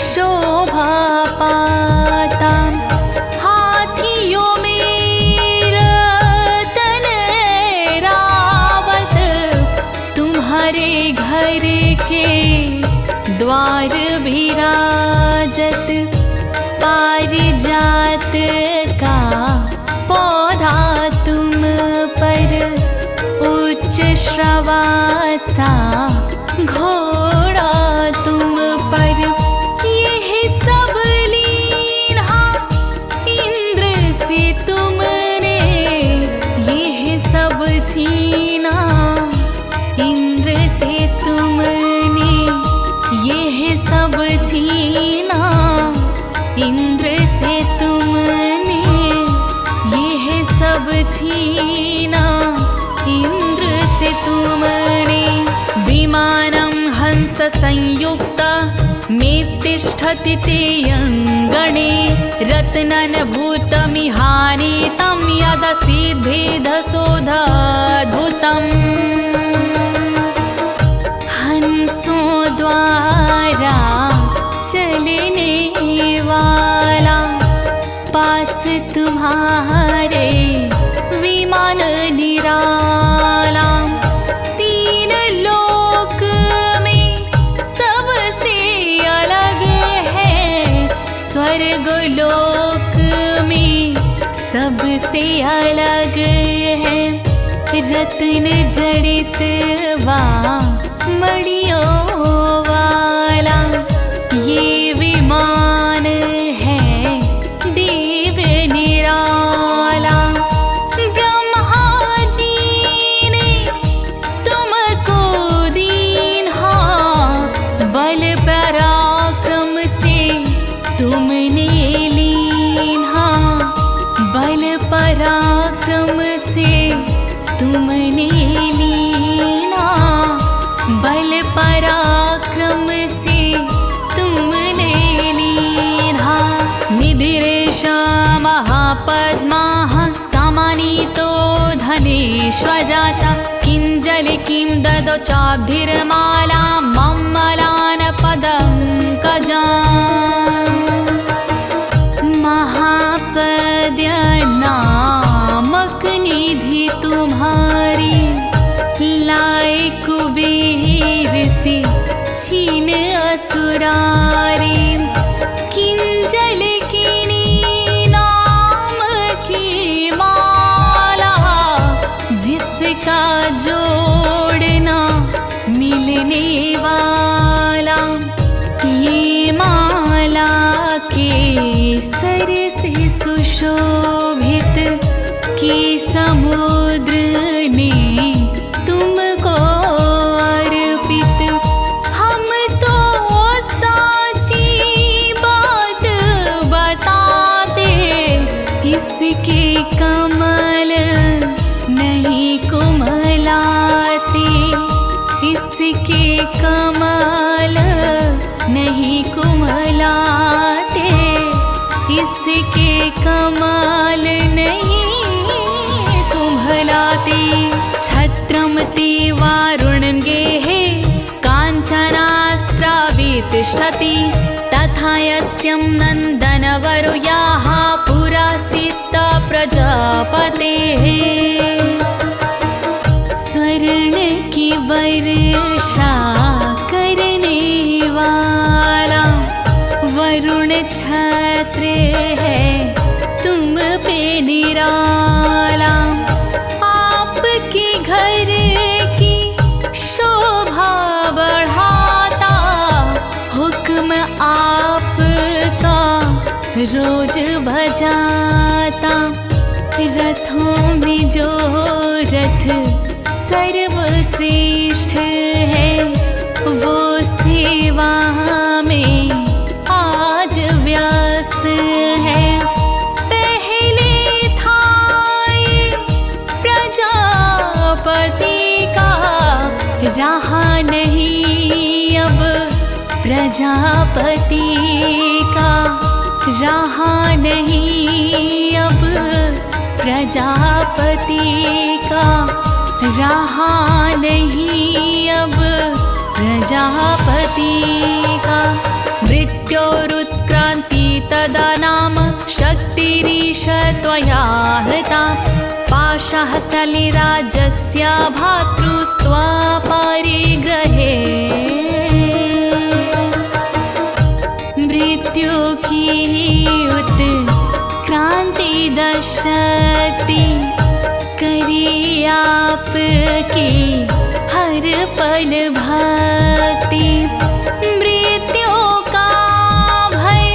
शोभा पाता। हाथियों में रतन रावत तुम्हारे घर के द्वार विराजत। पारिजात का पौधा तुम पर, उच्च श्रवासा घोड़ा तुम पर। यह सब लीला इंद्र से तुमने, यह सब छीना इंद्र से तुमने। छीना इंद्र से तुमने। विमानं हंस संयुक्त में तिष्ठति ते अङ्गणे। रत्नन भूतमिहानीतं यदसिद्धेधसोऽद्भुतम्। हंसों द्वारा चलने वाला पास तुम्हारे विमान निराला। तीन लोक में सबसे अलग है, स्वर्ग लोक में सबसे अलग है। रत्न जड़ित वा मणियों वाला ये विमान है देव निराला। ब्रह्मा जी ने तुमको दीन्हा, बल पराक्रम से तुमने लीन्हा। बल पराक्रम से तुमने लीना। बल पराक्रम से तुमने लीना। निधिरेश महापद्माः समानीतो धनेश्वराता। किंजल किं ददौ चाब्धिर्माला मम्मलान पदङ्कजाम्। महापद्य नामक निधि तुम्हारी, लाए कुबेर से छीन असुरारी। किंजल किनी नाम की माला, जिसका जोड़ना मिलने वाला। ये माला के सर से सुशोभित कि समुद्र ने तुमको अर्पित। हम तो साची बात बताते, इसके कमल नहीं कुमलाते। इसके कमल नहीं कुमलाते। इसके कमाल नहीं कुम्भलाते। छत्रम ते वारुणं गेहे काञ्चनास्त्रावितिष्ठति। तथा यस्यं नन्दनवरो याः पुरासित प्रजापतेः। स्वर्ण की वर्षा करने वाला वरुण छत्र है तुम पे निराला। आपके घर की शोभा बढ़ाता, हुक्म आपका रोज भजाता। रथों में जो रथ सर्वश्रेष्ठ है, वो सेवा में आज व्यस्त है। पहले था ये प्रजापति का, रहा नहीं अब प्रजापति का। रहा नहीं अब प्रजापति का। रहा नहीं अब प्रजापति का। मृत्योरुत्क्रान्ति तदा नाम शक्तिरीश त्वया हृता। पाशः सलिराजस्य भातृस्त्वा परिग्रहे। मृत्यु की उत्क्रांति दशक्ति करी आपकी हर पल भक्ति। मृत्यु का भय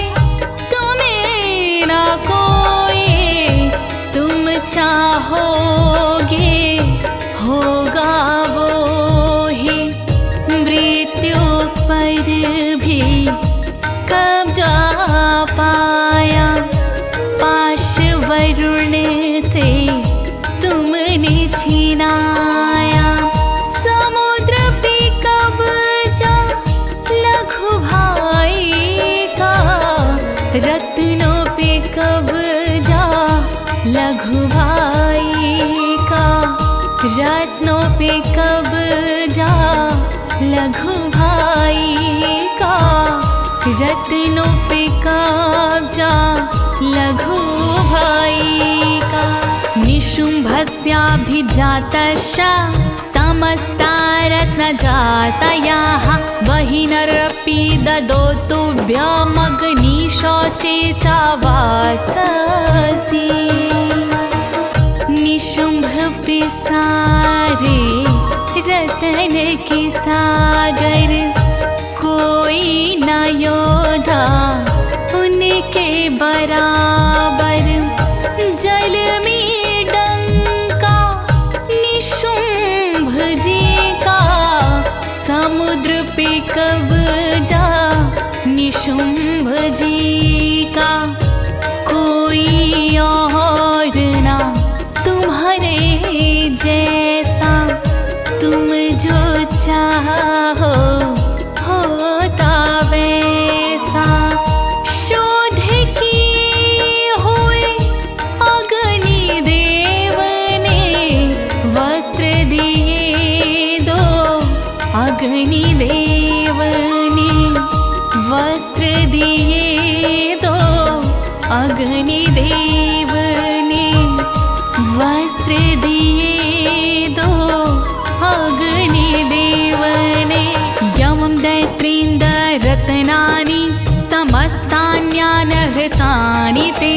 तुम्हें न कोई, तुम चाहोगे होगा वो ही। मृत्यु पर भी कब्जा पाया, पाश वरुण से लघु भाई का रत्नों पे कब्जा, लघु भाई का रत्नों पे कब्जा, लघु भाई का। निशुम्भस्याभिजातश्च समस्ता रत्नजातयाः बहिनरपि ददोतुभ्यमग्निशौचे चावाससि। निशुम्भ पे सारे रतन के सागर, कोई न योधा उनके बराबर। जल में डंका निशुम्भ जी का, समुद्र पे कब्जा निशुम्भ जी का। कोई और ना तुम्हारे जैसा, तुम जो चाहो होता वैसा। शोध किए हुए अग्नि देव ने वस्त्र दिए दो, अग्नि देव ने वस्त्र दिए दो, अग्नि देव ने वस्त्र दिए दो, अग्नि देव ने। यमं दैत्रेन्द्र रत्नानि समस्तान्यानहृतानि ते,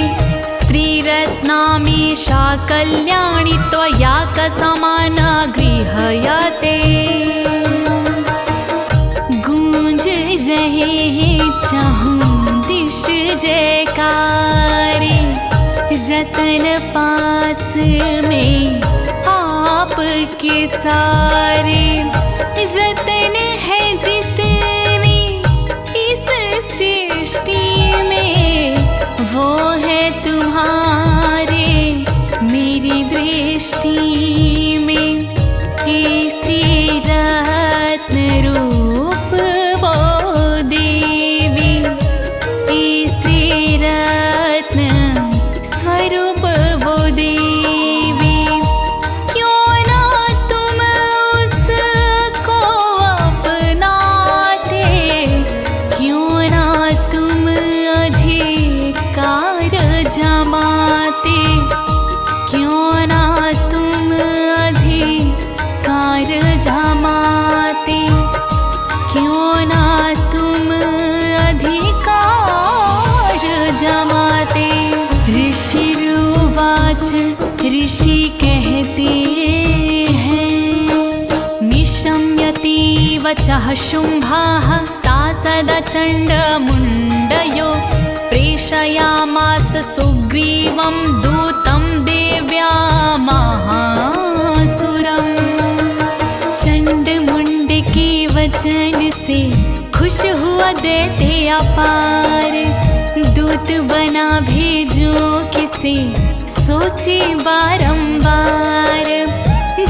स्त्रीरत्नामीशा कल्याणि त्वया कसमाना गृह्यते। गूंज रहे हैं चहुं दिश जयकारे, रतन पास में आपके सारे। रतन है जितने इस सृष्टि में, वो है तुम्हारे मेरी दृष्टि में। हे स्त्री रत्न रूप वो देवी, हे स्त्री रत्न स्वरूप वो देवी। क्यों ना तुम उसको अपनाते, क्यों ना तुम अधिकार जमाते, क्यों ना तुम अधिकार जमाते, क्यों ना तुम अधिकार जमाते। ऋषिरुवाच, ऋषि कहते हैं, निशम्यति वचः शुम्भाः तासदचण्डमुण्डयो, प्रेषयामास सुग्रीवं दूतं देव्या महासुरम्। चंड मुंड के वचन से खुश हुआ दैत्य अपार, दूत बना भेजो किसे सोचे बारंबार।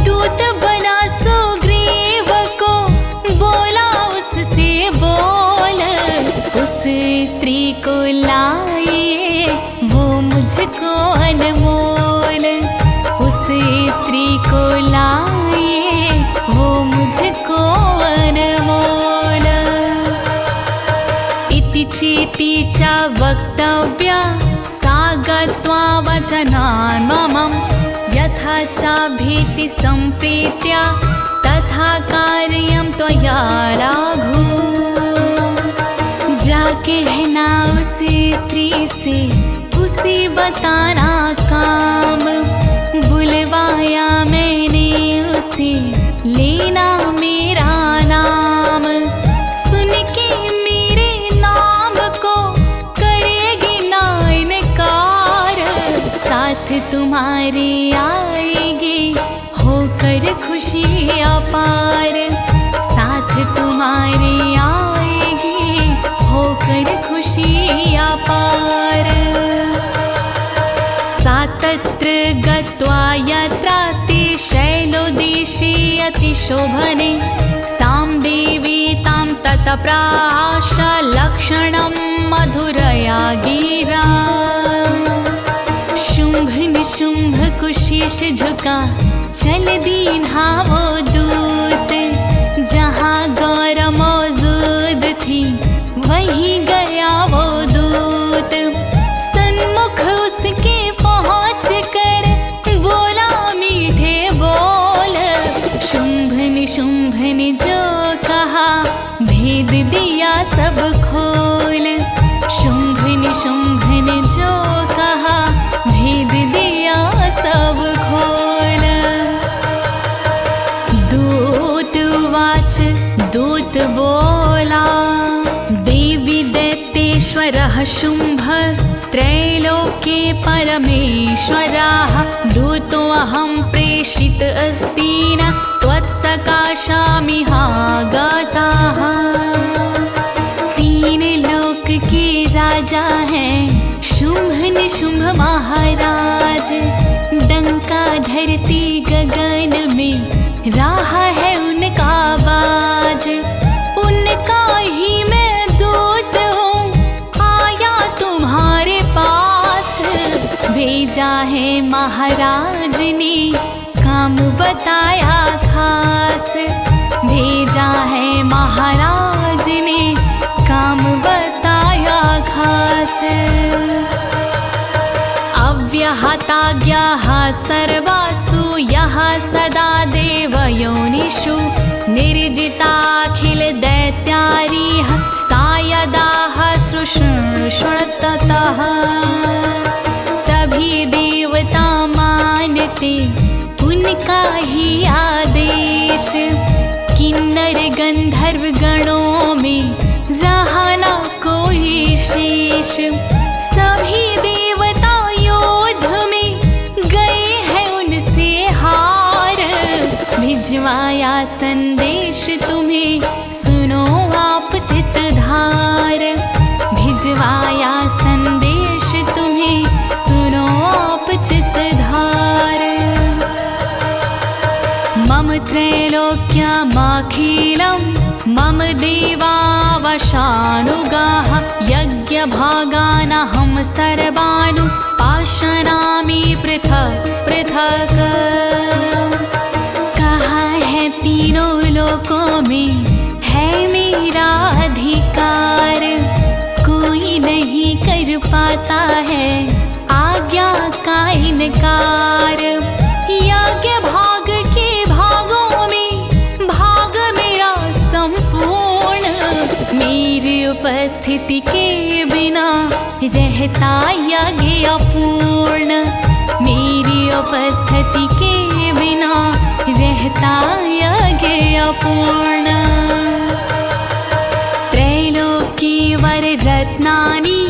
दूत बना सुग्रीव को बोला उससे बोल, उस स्त्री को लाइए वो मुझको अनमोल, उस स्त्री को लाइए वो मुझको अनमोल। इति चेति च वक्तव्या सा गत्वा वचनान् मम, यथा चाभीति सम्प्रीत्या तथा कार्यं त्वया राघु। जा कहना उस स्त्री से उसे बताना काम, बुलवाया मैंने उसे लेना मेरा नाम। सुन के मेरे नाम को करेगी ना इनकार, साथ तुम्हारे आएगी होकर खुशी अपार, साथ तुम्हारे आएगी होकर खुशी अपार। सा तत्र गत्वा यत्रास्ति शैलोदेशे अतिशोभने, सां देवी तां ततप्राश लक्षणं मधुरया गिरा। शुम्भ निशुंभ को शीश झुका, चल दीन्हा वो दूत। जहाँ गौर मौजूद थी वहीं गया वो दूत। सन्मुख उसके पहुँच कर बोला मीठे बोल। शुंभ निशुंभ ने जो कहा भेद दिया सब खोल। शुंभ निशुंभ ने जो कहा भेद दिया सब खोल। दूत उवाच, दूत बोला, देवी दैत्येश्वरः शुंभस्त्रैलोक्ये परमेश्वराः। दूतोऽहं प्रेषित अस्ति न त्वत्सकाशामिहागताः। तीन लोक के राजा हैं शुंभ निशुंभ महाराज। डंका धरती गगन में राह है उनका बाज। उनका ही मैं दूत हूँ आया तुम्हारे पास। भेजा है महाराज ने काम बताया खास। भेजा है महाराज ने काम बताया खास। अव्यहताज्ञाः सर्वासु यः सदा देवयोनिषु। निर्जिताखिल दैत्यारीः सायदाः सृष्णुततः। सभी देवता मानते उनका ही आदेश। किन्नर गंधर्व गणों में रहा न कोई शेष। सभी देवता युद्ध में गए हैं उनसे हार। भिजवाया संदेश तुम्हें सुनो आप चित्तधार। भिजवाया संदेश तुम्हें सुनो आप चित्तधार। मम त्रैलोक्यमखिलं मम देवा वशानुगाः। यज्ञभागानहं सर्वानु पाशनामि पृथक् पृथक्। कहाँ है तीनों लोकों में है मेरा अधिकार। कोई नहीं कर पाता है आज्ञा का इनकार। यज्ञ भाग के भागों में भाग मेरा संपूर्ण। मेरी उपस्थिति के बिना रहता यज्ञ अपूर्ण। मेरी उपस्थिति के बिना रहता यज्ञ अपूर्ण। त्रैलोकी वर रत्नानि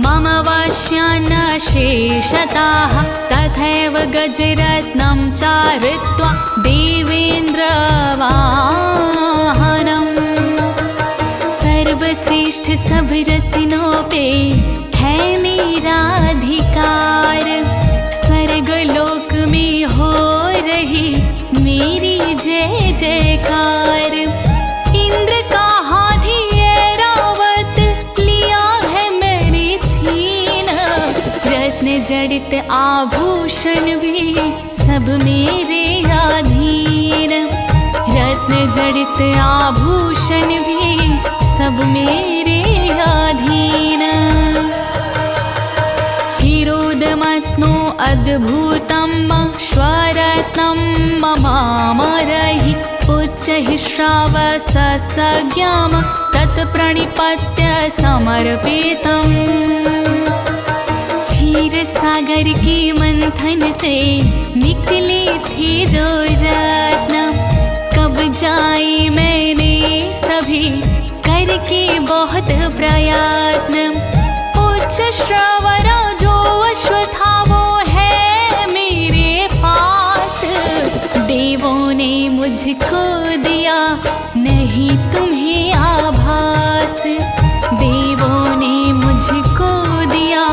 मम वश्यान्न शेषतः। तथैव गजरत्नं चारुत्वा देवेन्द्र वाहनम्। सर्वश्रेष्ठ सब रत्नों पे है मेरा अधिकार। स्वर्ग लोक में हो रही मेरी जय जयकार। इंद्र का हाथी ऐरावत लिया है मैंने छीन। रत्न जड़ित आभूषण भी सब मेरे अधीन। रत्न जड़ित आभूषण भी सब मेरे अधीन। चिरोदमत्नो अद्भुतं स्वरत्नं ममामरहि। उच्चैः श्रावससज्ञां तत्प्रणिपत्य समर्पितम्। क्षीर सागर के मंथन से निकले थे जो रत्न। कब जाई मैंने सभी करके बहुत प्रयत्न। उच्च श्रवण जो अश्व था वो है मेरे पास। देवों ने मुझको दिया नहीं तुम्हें आभास। देवों ने मुझको दिया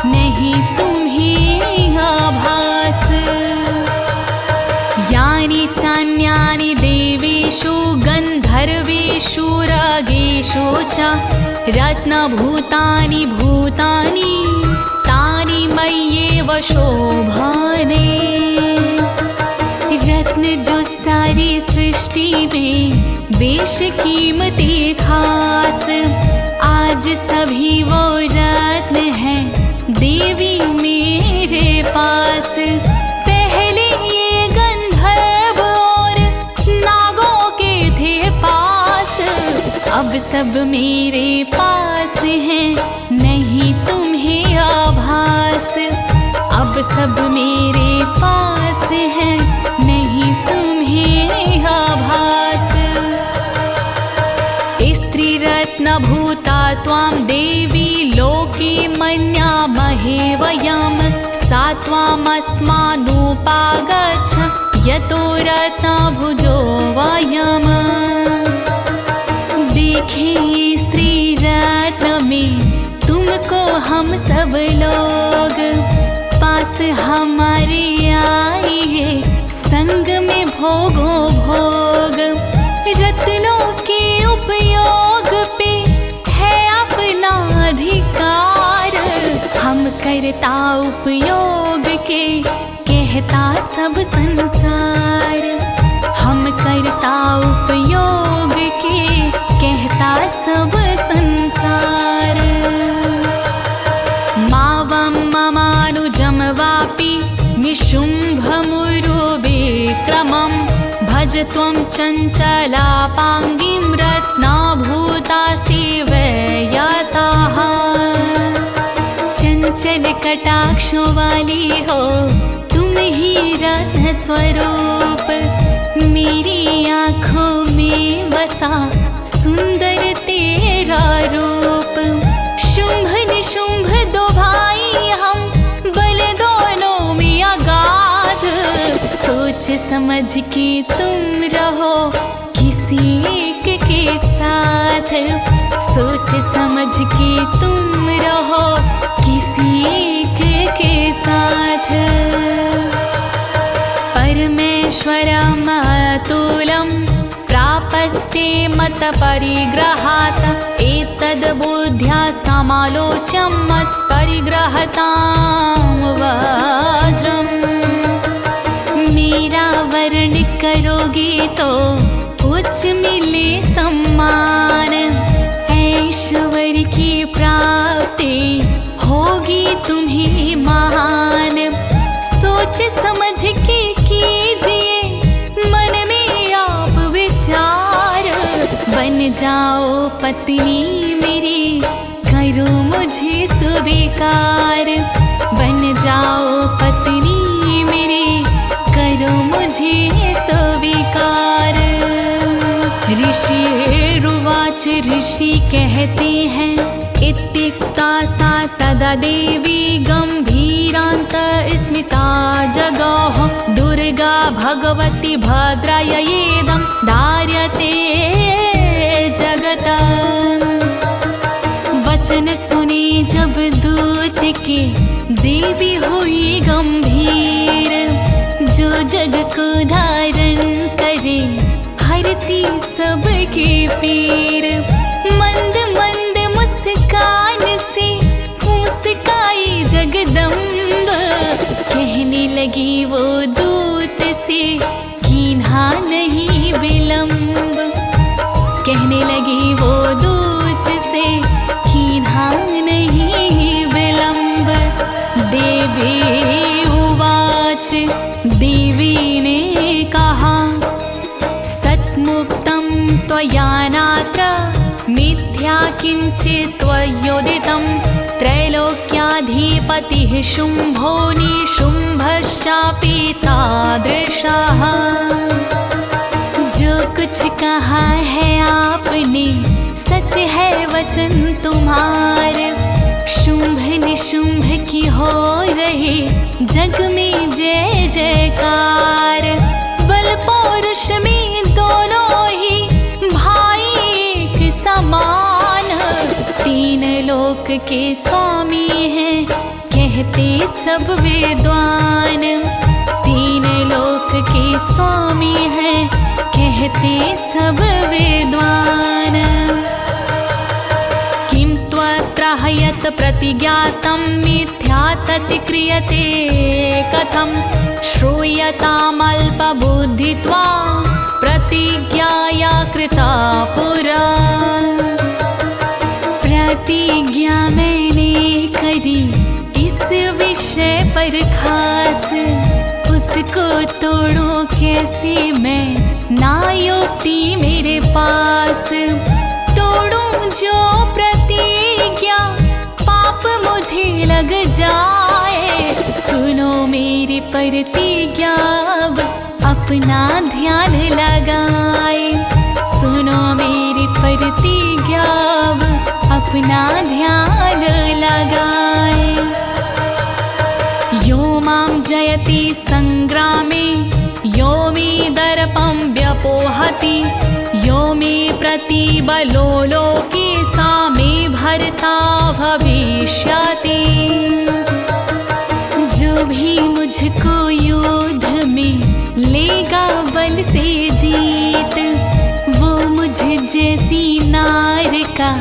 नहीं तुम्हें आभास। यानि चान्यानि देवेषु गन्धर्वेषु रागेषु च रत्नभूतानि भूतानि तानि मय्येव शोभा। देश कीमती खास। आज सभी वो रत्न हैं देवी मेरे पास। पहले ये गंधर्व और नागों के थे पास, अब सब मेरे पास हैं, नहीं तुम्हें आभास। अब सब मेरे पास हैं, नहीं तुम्हें आभास। स्त्री रत्न भूता त्वां देवी लोके मन्यामहे वयं। सा त्वामस्मानुपागच्छ यतो रत्नभुजो वयम्। देखे स्त्री रत्न में तुमको हम सब लोग, पास हमारे आइए संग में भोगो भोग। रत्नों के उपयोग पे है अपना अधिकार, हम करता उपयोग के कहता सब संसार। हम करता उपयोग के कहता सब संसार। मावं ममानुजं वापि निशुम्भमुरुविक्रमं। भज त्वं चञ्चलापाङ्गीं रत्नाभूता सेवयताः। चंचल कटाक्षों वाली हो तुम ही रत्न स्वरूप। मेरी आँखों में बसा सुंदर तेरा रूप। शुंभ निशुंभ दो भाई हम, बल दोनों में अगाध। सोच समझ के तुम रहो किसी एक के साथ। सोच समझ के तुम रहो किसी एक के साथ। परमेश्वरमतुलं प्रापस्ये मत परिग्रहात्। एतद् बुद्ध्या समालोच्य मत परिग्रहतां वज्रम्। मेरा वर्ण करोगे तो उच्च मिले सम्मान। ऐश्वर्य की प्राप्ति होगी तुम्हें महान। सोच समझ के कीजिए मन में आप विचार। बन जाओ पत्नी मेरी करो मुझे स्वीकार। बन जाओ पत्नी मेरी करो मुझे स्वीकार। ऋषिरुवाच ऋषि कहते हैं इत्युक्ता सा तदा देवी गंभीरांत स्मिता जगोह। दुर्गा भगवती भद्रायैदं धार्यते जगता। वचन सुने जब दूत के देवी हुई गंभीर। जो जग को धारण करे हरती सबके पीर। मंद मंद मुस्कान से मुस्काई जगदम्ब। कहने लगी वो दूत से कीन्हा नहीं विलंब। कहने लगी वो दूत से कीन्हा नहीं विलंब। देवी उवाच देवी ने कहा सत्मुक्तं त्वया नात्र मिथ्या किंचित् त्वयोदितं। त्रैलोक्याधिपतिः शुंभो निशुंभश्चापि तादृशः। जो कुछ कहा है आपने सच है वचन तुम्हारे। शुंभ निशुंभ की हो रहे जग में जय जयकार। बल पौरुष में दोनों ही भाई एक समान। तीन लोक के स्वामी हैं कहते सब विद्वान। तीन लोक के स्वामी हैं कहते सब विद्वान। किं त्वत्र हयत् प्रतिज्ञातं मिथ्या तत् क्रियते कथं। श्रूयतामल्पबुद्धित्वा प्रतिज्ञाया कृता पर खास, उसको तोड़ूं कैसे मैं, ना युक्ति मेरे पास। तोड़ूं जो प्रतिज्ञा, पाप मुझे लग जाए। सुनो मेरी प्रतिज्ञा, अब अपना ध्यान लगाए। सुनो मेरी प्रतिज्ञा, अब अपना ध्यान लगाए। यो मां जयति संग्रामे, यो मे दर्पं व्यपोहति, यो मे प्रतिबलो लोके, सा मे भर्ता भविष्यति। जो भी मुझको युद्ध में लेगा बल से जीत, वो मुझ जैसी नार का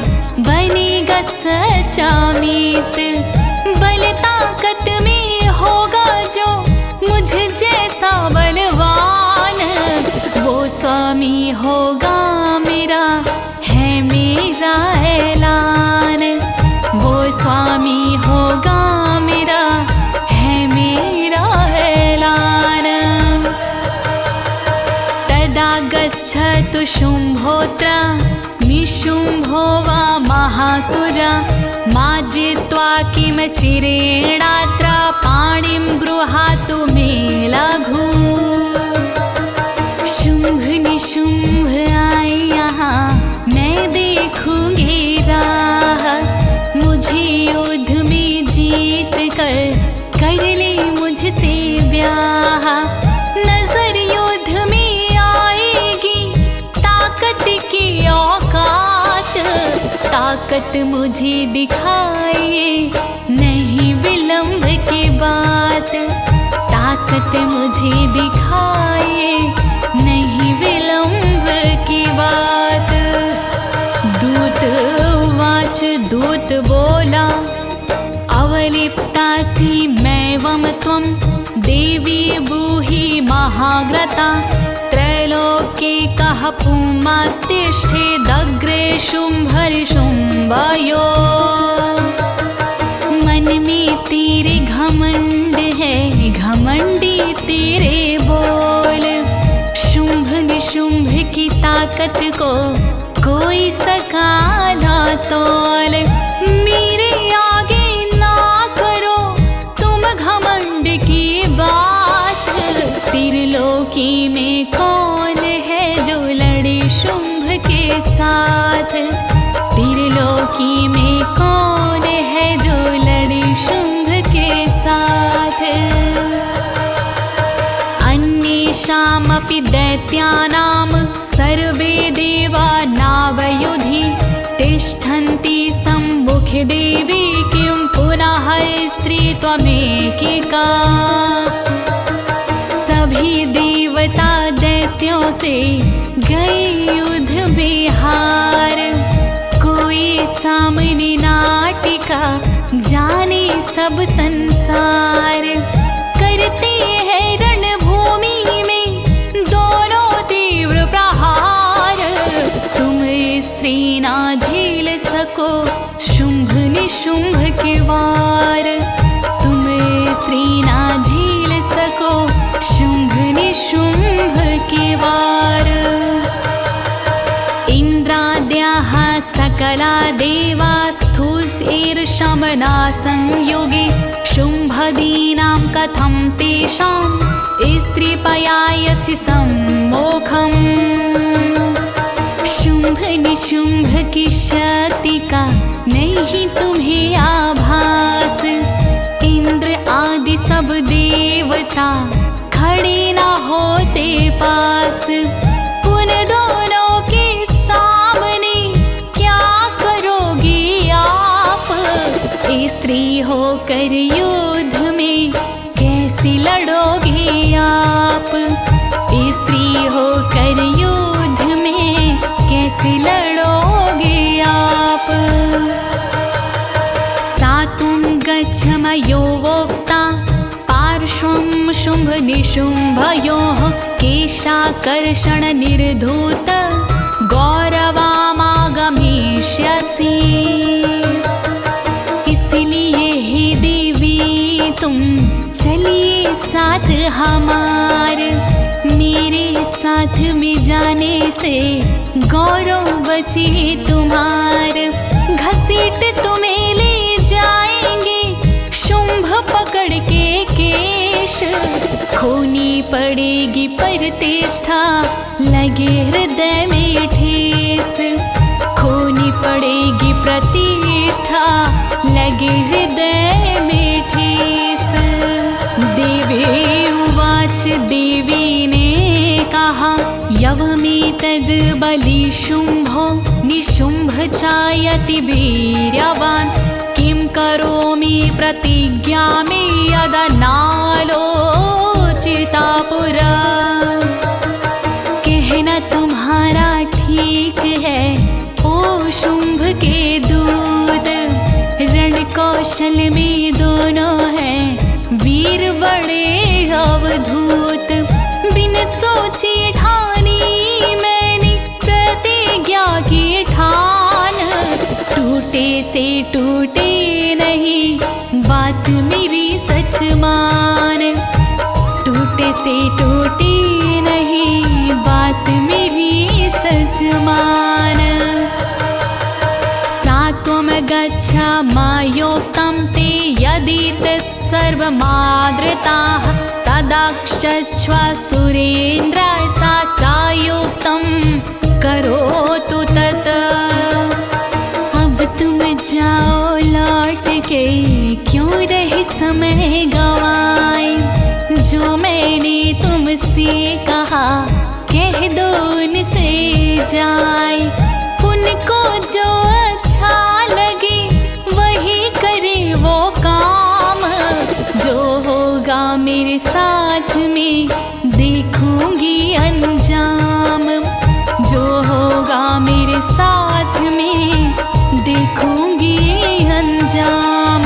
बनेगा सच्चा मीत। बल ताकत में होगा जो मुझ जैसा बलवान, वो स्वामी होगा मेरा, है मेरा ऐलान। वो स्वामी होगा मेरा, है मेरा ऐलान। तदा गच्छतु शुम्भोऽत्र निशुम्भो वा महासुरा, मा जित्वा किमचिरेणात्र, पाणिं गृहातु मे लघु। शुम्भ निशुम्भ आए यहाँ, मैं देखूंगी राह। मुझे युद्ध में जीत कर ले मुझसे ब्याह। नजर युद्ध में आएगी ताकत की औकात, ताकत मुझे दिखाइए नहीं विलंब की बात। ताकत मुझे दिखाइए नहीं विलंब की बात। दूत वाच दूत बोला, अवलिप्तासि मैवं त्वं देवी ब्रूहि महाग्रता। त्रैलोक्ये कः पुमास्तिष्ठेदग्रे शुम्भनिशुम्भयो। मन में तेरे घमंड है, घमंडी तेरे बोल। शुम्भ निशुम्भ की ताकत को कोई सका ना तोल। मेरे आगे ना करो तुम घमंड की बात। त्रिलोकी में कौन है जो लड़े शुम्भ के साथ। त्रिलोकी में कौन है जो लड़े शुम्भ के साथ। अन्येषामपि दैत्यानां सर्वे देवा नावयुधि। तिष्ठन्ति सम्मुखे देवी, किं पुनः स्त्री त्वमेकिका। सभी देवता दैत्यों से गए युद्ध में हार। कोई सामने नाटिका जाने सब संसार। करते हैं रणभूमि में दोनों तीव्र प्रहार। तुम स्त्री ना झेल सको शुम्भ निशुम्भ के वार। तुम स्त्री ना झेल सको शुम्भ निशुम्भ के वार। इंद्राद्याः सकला देवा स्थूर्षैर्षमना संयोगे। शुम्भदीनां कथं तेषां स्त्रीपयायसि सम्मोखम्। शुम्भ निशुम्भ की शक्ति का नहीं तुम्हें आभास। इंद्र आदि सब देवता खड़े ना होते पास। उन दोनों के सामने क्या करोगे आप। स्त्री होकर युद्ध में कैसे लड़ोगे आप। स्त्री होकर युद्ध में कैसे लड़ोगे आप। सातुं गच्छ मयो वोक्ता, पार्श्वं शुम्भ निशुम्भयोः। केशाकर्षण निर्धूत गौरवामागमिष्यसि। इसलिए हे देवी तुम साथ हमार, मेरे साथ में जाने से गौरव बचे तुम्हार। घसीट तुम्हें ले जाएंगे शुंभ पकड़ के केश, खोनी पड़ेगी प्रतिष्ठा लगे हृदय में ठेस, खोनी पड़ेगी प्रतिष्ठा लगे हृदय में ठेस। देवी उवाच, देवी ने कहा यवमेतद् बलि शुंभो निशुंभ चायति वीर्यवान्, किं करोमि प्रतिज्ञामि यदा नालोचिता पुरा। कहना तुम्हारा ठीक है ओ शुंभ के दूत, रण कौशल में दोनों हैं वीर बड़े अवधूत। बिन सोचे ठानी मैंने प्रतिज्ञा की ठान, टूटे से टूटे नहीं बात मेरी सच मान, टूटे से टूटे नहीं बात मेरी सच मान। सात्वं गच्छामयोक्तं ते यदि तत्सर्वमादृताः, तदा क्षच्व सुरेन्द्र सा चायुक्तं करोतु तत्। अब तुम जाओ लौट के, क्यों रहे समय गवाए, जो मैंने तुमसे कहा कह दो उनसे जाए। उनको जो अच्छा लगे वही करे वो काम, जो होगा मेरे साथ में देखूंगी अंजाम, जो होगा मेरे साथ में देखूंगी अंजाम।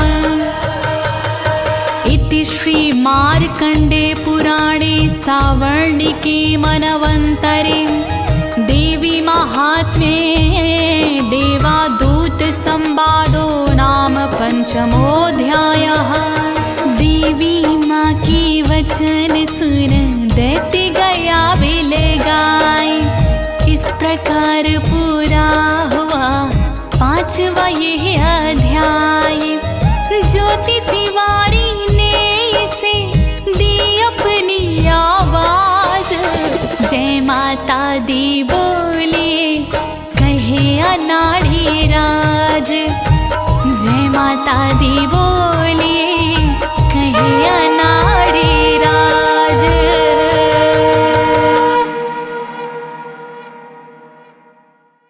इति श्री मार्कंडे पुराणे सावर्णिके मनवंतरे देवी महात्म्ये देवादूत संवादो नाम पंचमोऽध्यायः। देवी माँ की वचन सुन दैत्य गया बिल गाय, इस प्रकार पूरा हुआ 5वां यह अध्याय। ज्योति तिवारी ने इसे दी अपनी आवाज, जय माता दी बोले कहे अनाड़ी राज, जय माता दी बोले